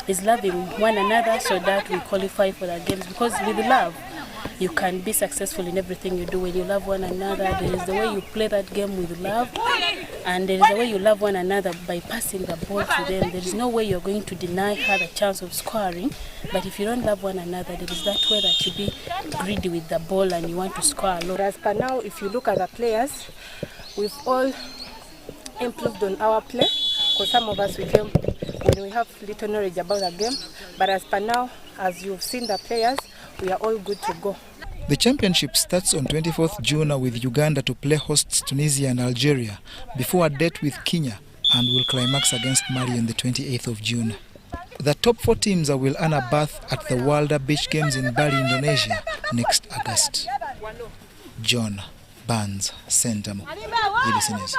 is loving one another so that we qualify for the games, because with love you can be successful in everything you do. When you love one another, there is the way you play that game with love, and there is the way you love one another by passing the ball to them. There is no way you're going to deny her the chance of scoring, but if you don't love one another, there is that way that you be greedy with the ball and you want to score a lot. As per now, if you look at the players, we've all improved on our play, because some of us we came when we have little knowledge about the game, but as per now, as you've seen the players, we are all good to go. The championship starts on 24th June with Uganda to play hosts Tunisia and Algeria before a date with Kenya, and will climax against Mali on the 28th of June. The top 4 teams will earn a berth at the World Beach Games in Bali, Indonesia next August. John Barnes, Sentamo, UBC News.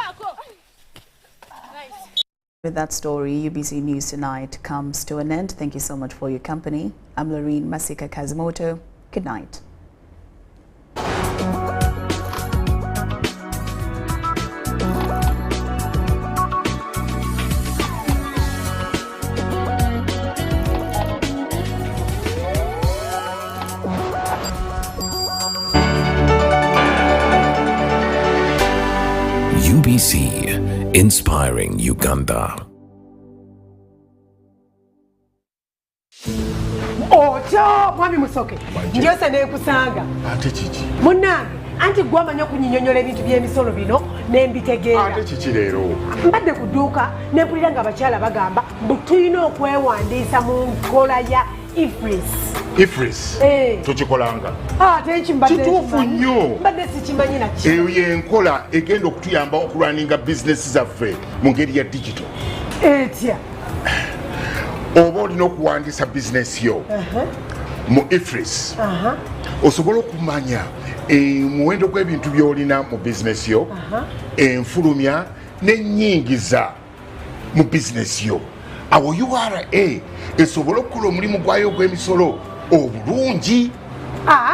With that story, UBC News Tonight comes to an end. Thank you so much for your company. I'm Loreen Masika Kazimoto. Good night. UBC, inspiring Uganda. Ocho mwami musoke njose nekusanga ate kiki munange anti gwamanya kunyinyonyola ebintu by'emisolo bino nembitegeera ate kiki leero mbadde ku dduuka nempulira nga abakyala bagamba tulina okwewandiisa mu nkola ya IFRIS. Tokikolanga ate kituufu nnyo mbadde sikimanyi nakyo eyo yenkola egenda okutuyamba okulwaninga bizinesi zaffe mu ngeri ya digital etya oba olina okuwandiisa bizinesi yo mu IFRIS osobola okumanya omuwendo gw'ebintu by'olina mu bizinesi yo enfulumya n'ennyingiza mu bizinesi yo. Awo URA esobola okukola omulimu gwayo ogw'emisolo obulungi.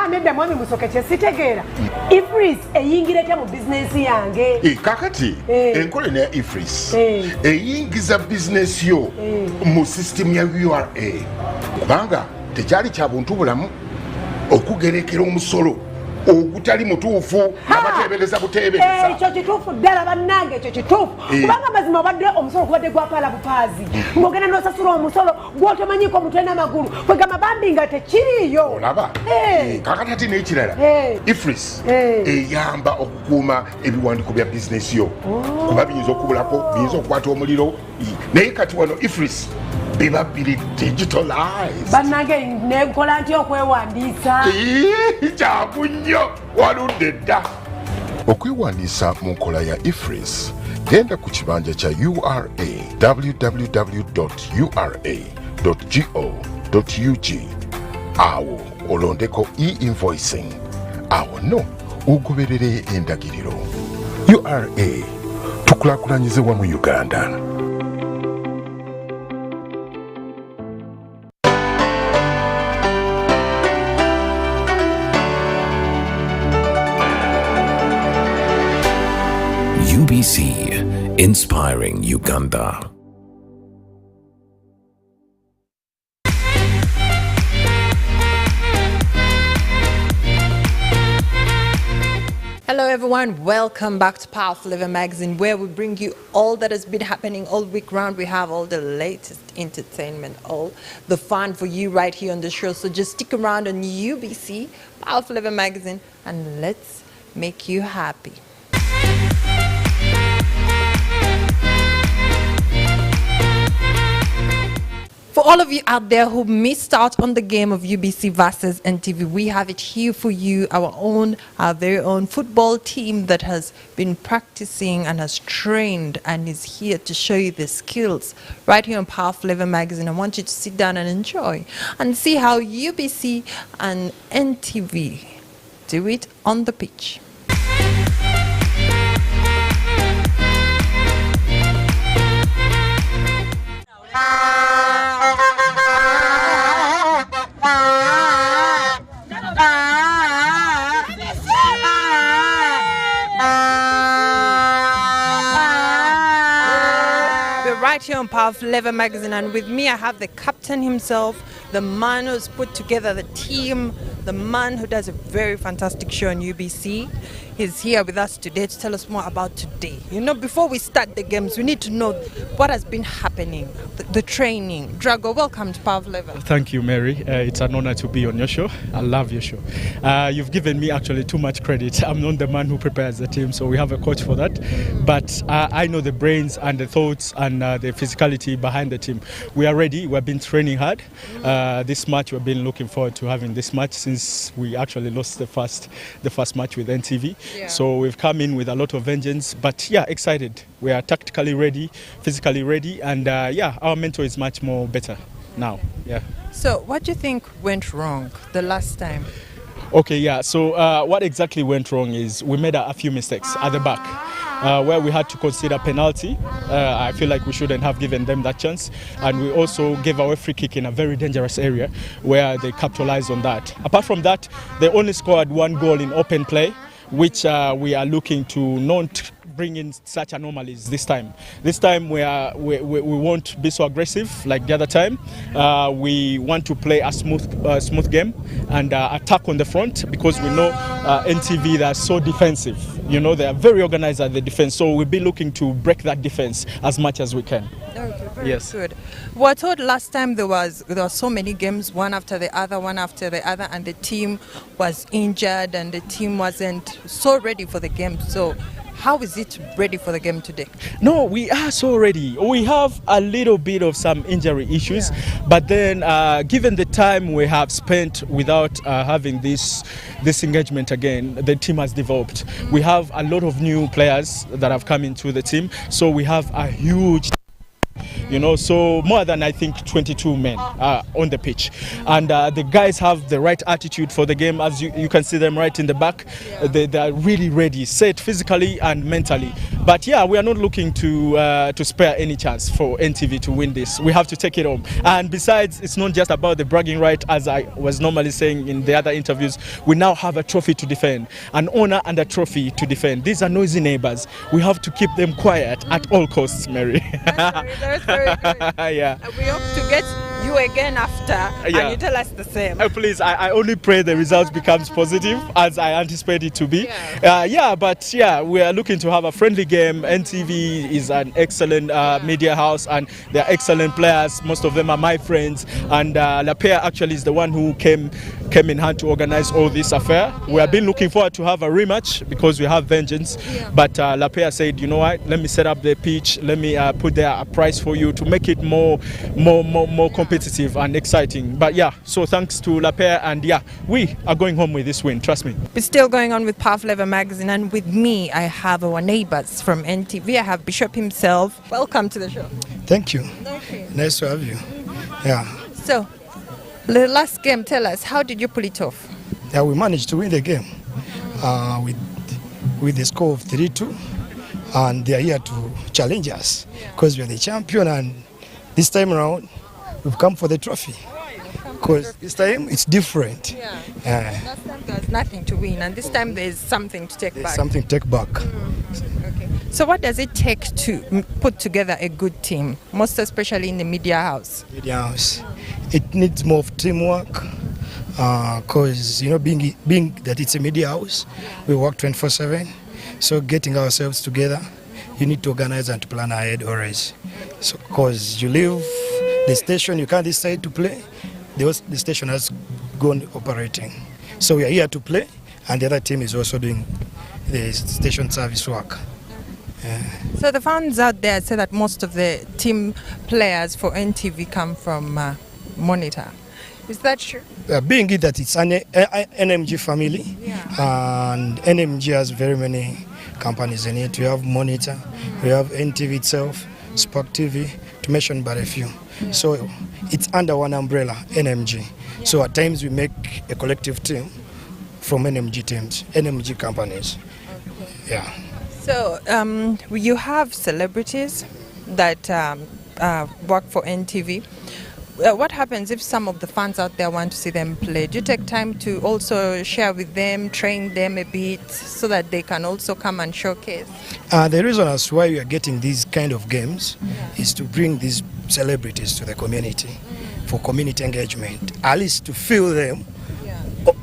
Nedda mwami musoke kyesitegeera IFRIS eyingira etya mu bizinesi yange kakati enkola ne IFRIS eyingiza bizinesi yo mu sisitemu ya URA kubanga tekyali kya buntu bulamu okugerekera omusolo ogutali mutuufu abateebereza buteebereza. Ekyo kituufu ddala bannange, ekyo kituufu kubanga mazima obadde omusolo gubadde gwapaala bupaazi ng'ogenda n'osasula omusolo gw'otomanyiiko omutwe n'amagulu kwegamba bambi nga tekiriiyo. Olaba kakati ate n'ekirala IFRIS eyamba okukuuma ebiwandiiko bya bizinesi yo kuba biyinza okubulako, biyinza okukwata omuliro, naye kati wano IFRIS biba biri digitalized. Bannange nekola ntya okwewandiisa? Kyangu nnyo waludde dda. Okwewandiisa mu nkola ya IFRIS genda ku kibanja kya URA www.ura.go.ug awo olondeko e-invoicing awo no ogoberere endagiriro. URA tukulaakulanyize wamu Uganda. UBC, inspiring Uganda. Hello everyone, welcome back to Powerful Living Magazine, where we bring you all that has been happening all week round. We have all the latest entertainment, all the fun for you right here on the show. So just stick around on UBC, Powerful Living Magazine, and let's make you happy. For all of you out there who missed out on the game of UBC versus NTV, we have it here for you, our very own football team that has been practicing and has trained and is here to show you the skills right here on Powerful Living Magazine. I want you to sit down and enjoy and see how UBC and NTV do it on the pitch. right here on Powerful Lever Magazine, and with me I have the captain himself, the man who's put together the team, the man who does a very fantastic show on UBC. He's here with us today to tell us more about today. You know, before we start the games, we need to know what has been happening, the training. Drago, welcome to Powerful Lever. Thank you, Mary. It's an honor to be on your show. I love your show. You've given me actually too much credit. I'm not the man who prepares the team, so we have a coach for that. But I know the brains and the thoughts and the physicality behind the team. We are ready. We've been training hard. This match, we've been looking forward to having this match since we actually lost the first match with NTV. Yeah. So we've come in with a lot of vengeance, but yeah, excited. We are tactically ready, physically ready, and yeah, our mentor is much more better now. Yeah. So what do you think went wrong the last time? Okay, yeah. So what exactly went wrong is we made a few mistakes at the back. Where we had to consider penalty. I feel like we shouldn't have given them that chance. And we also gave away free kick in a very dangerous area where they capitalized on that. Apart from that, they only scored one goal in open play, which we are looking to not bring in such anomalies this time. This time we won't be so aggressive like the other time. We want to play a smooth game and attack on the front, because we know NTV, they are so defensive. You know, they are very organized at the defense, so we'll be looking to break that defense as much as we can. Okay, very good. Well, I thought last time there were so many games, one after the other, and the team was injured and the team wasn't so ready for the game. So how is it ready for the game today? No, we are so ready. We have a little bit of some injury issues, but then given the time we have spent without having this engagement again, the team has developed. We have a lot of new players that have come into the team, so we have a huge, you know, so more than I think 22 men on the pitch, and the guys have the right attitude for the game. As you can see them right in the back, they are really ready, set physically and mentally. But yeah, we are not looking to spare any chance for NTV to win this. We have to take it home. And besides, it's not just about the bragging right, as I was normally saying in the other interviews. We now have a trophy to defend, an honor and a trophy to defend. These are noisy neighbors. We have to keep them quiet at all costs, Mary. That's very good. Yeah. We hope to get you again after, and you tell us the same. Please, I only pray the results becomes positive as I anticipate it to be. But we are looking to have a friendly game. NTV is an excellent media house, and they are excellent players. Most of them are my friends, and Lapea actually is the one who came in hand to organize all this affair. We have been looking forward to have a rematch because we have vengeance, but Lapea said, you know what, let me set up the pitch, let me put there a prize for you to make it more competitive and exciting. But yeah, so thanks to Lapea, and yeah, we are going home with this win, trust me. We're still going on with Powerful Lever Magazine, and with me I have our neighbors from NTV. I have Bishop himself. Welcome to the show. Thank you. Nice to have you. Yeah. So, the last game, tell us, how did you pull it off? Yeah, we managed to win the game with the score of 3-2, and they are here to challenge us because we are the champion, and this time around we've come for the trophy because this time it's different. Last time there was nothing to win, and this time there's something to take back. Something to take back. Okay. So what does it take to put together a good team, most especially in the media house? Media house. It needs more of teamwork because, you know, being that it's a media house, we work 24/7. So getting ourselves together, you need to organize and to plan ahead always. So because you leave the station, you can't decide to play, the station has gone operating. So we are here to play, and the other team is also doing the station service work. So the fans out there say that most of the team players for NTV come from Monitor. Is that true? Being it that it's an NMG family, and NMG has very many companies in it. We have Monitor, we have NTV itself, Spark TV, to mention but a few. So it's under one umbrella, NMG. So at times we make a collective team from NMG teams, NMG companies. Yeah. So you have celebrities that work for NTV. what happens if some of the fans out there want to see them play? Do you take time to also share with them, train them a bit so that they can also come and showcase? The reason as why we are getting these kind of games is to bring these celebrities to the community for community engagement, at least to feel them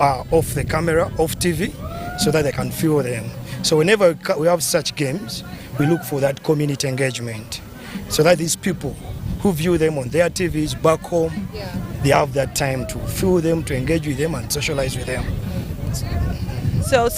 off the camera, off TV, so that they can feel them. So whenever we have such games, we look for that community engagement, so that these people who view them on their TVs back home, they have that time to feel them, to engage with them and socialize with them. So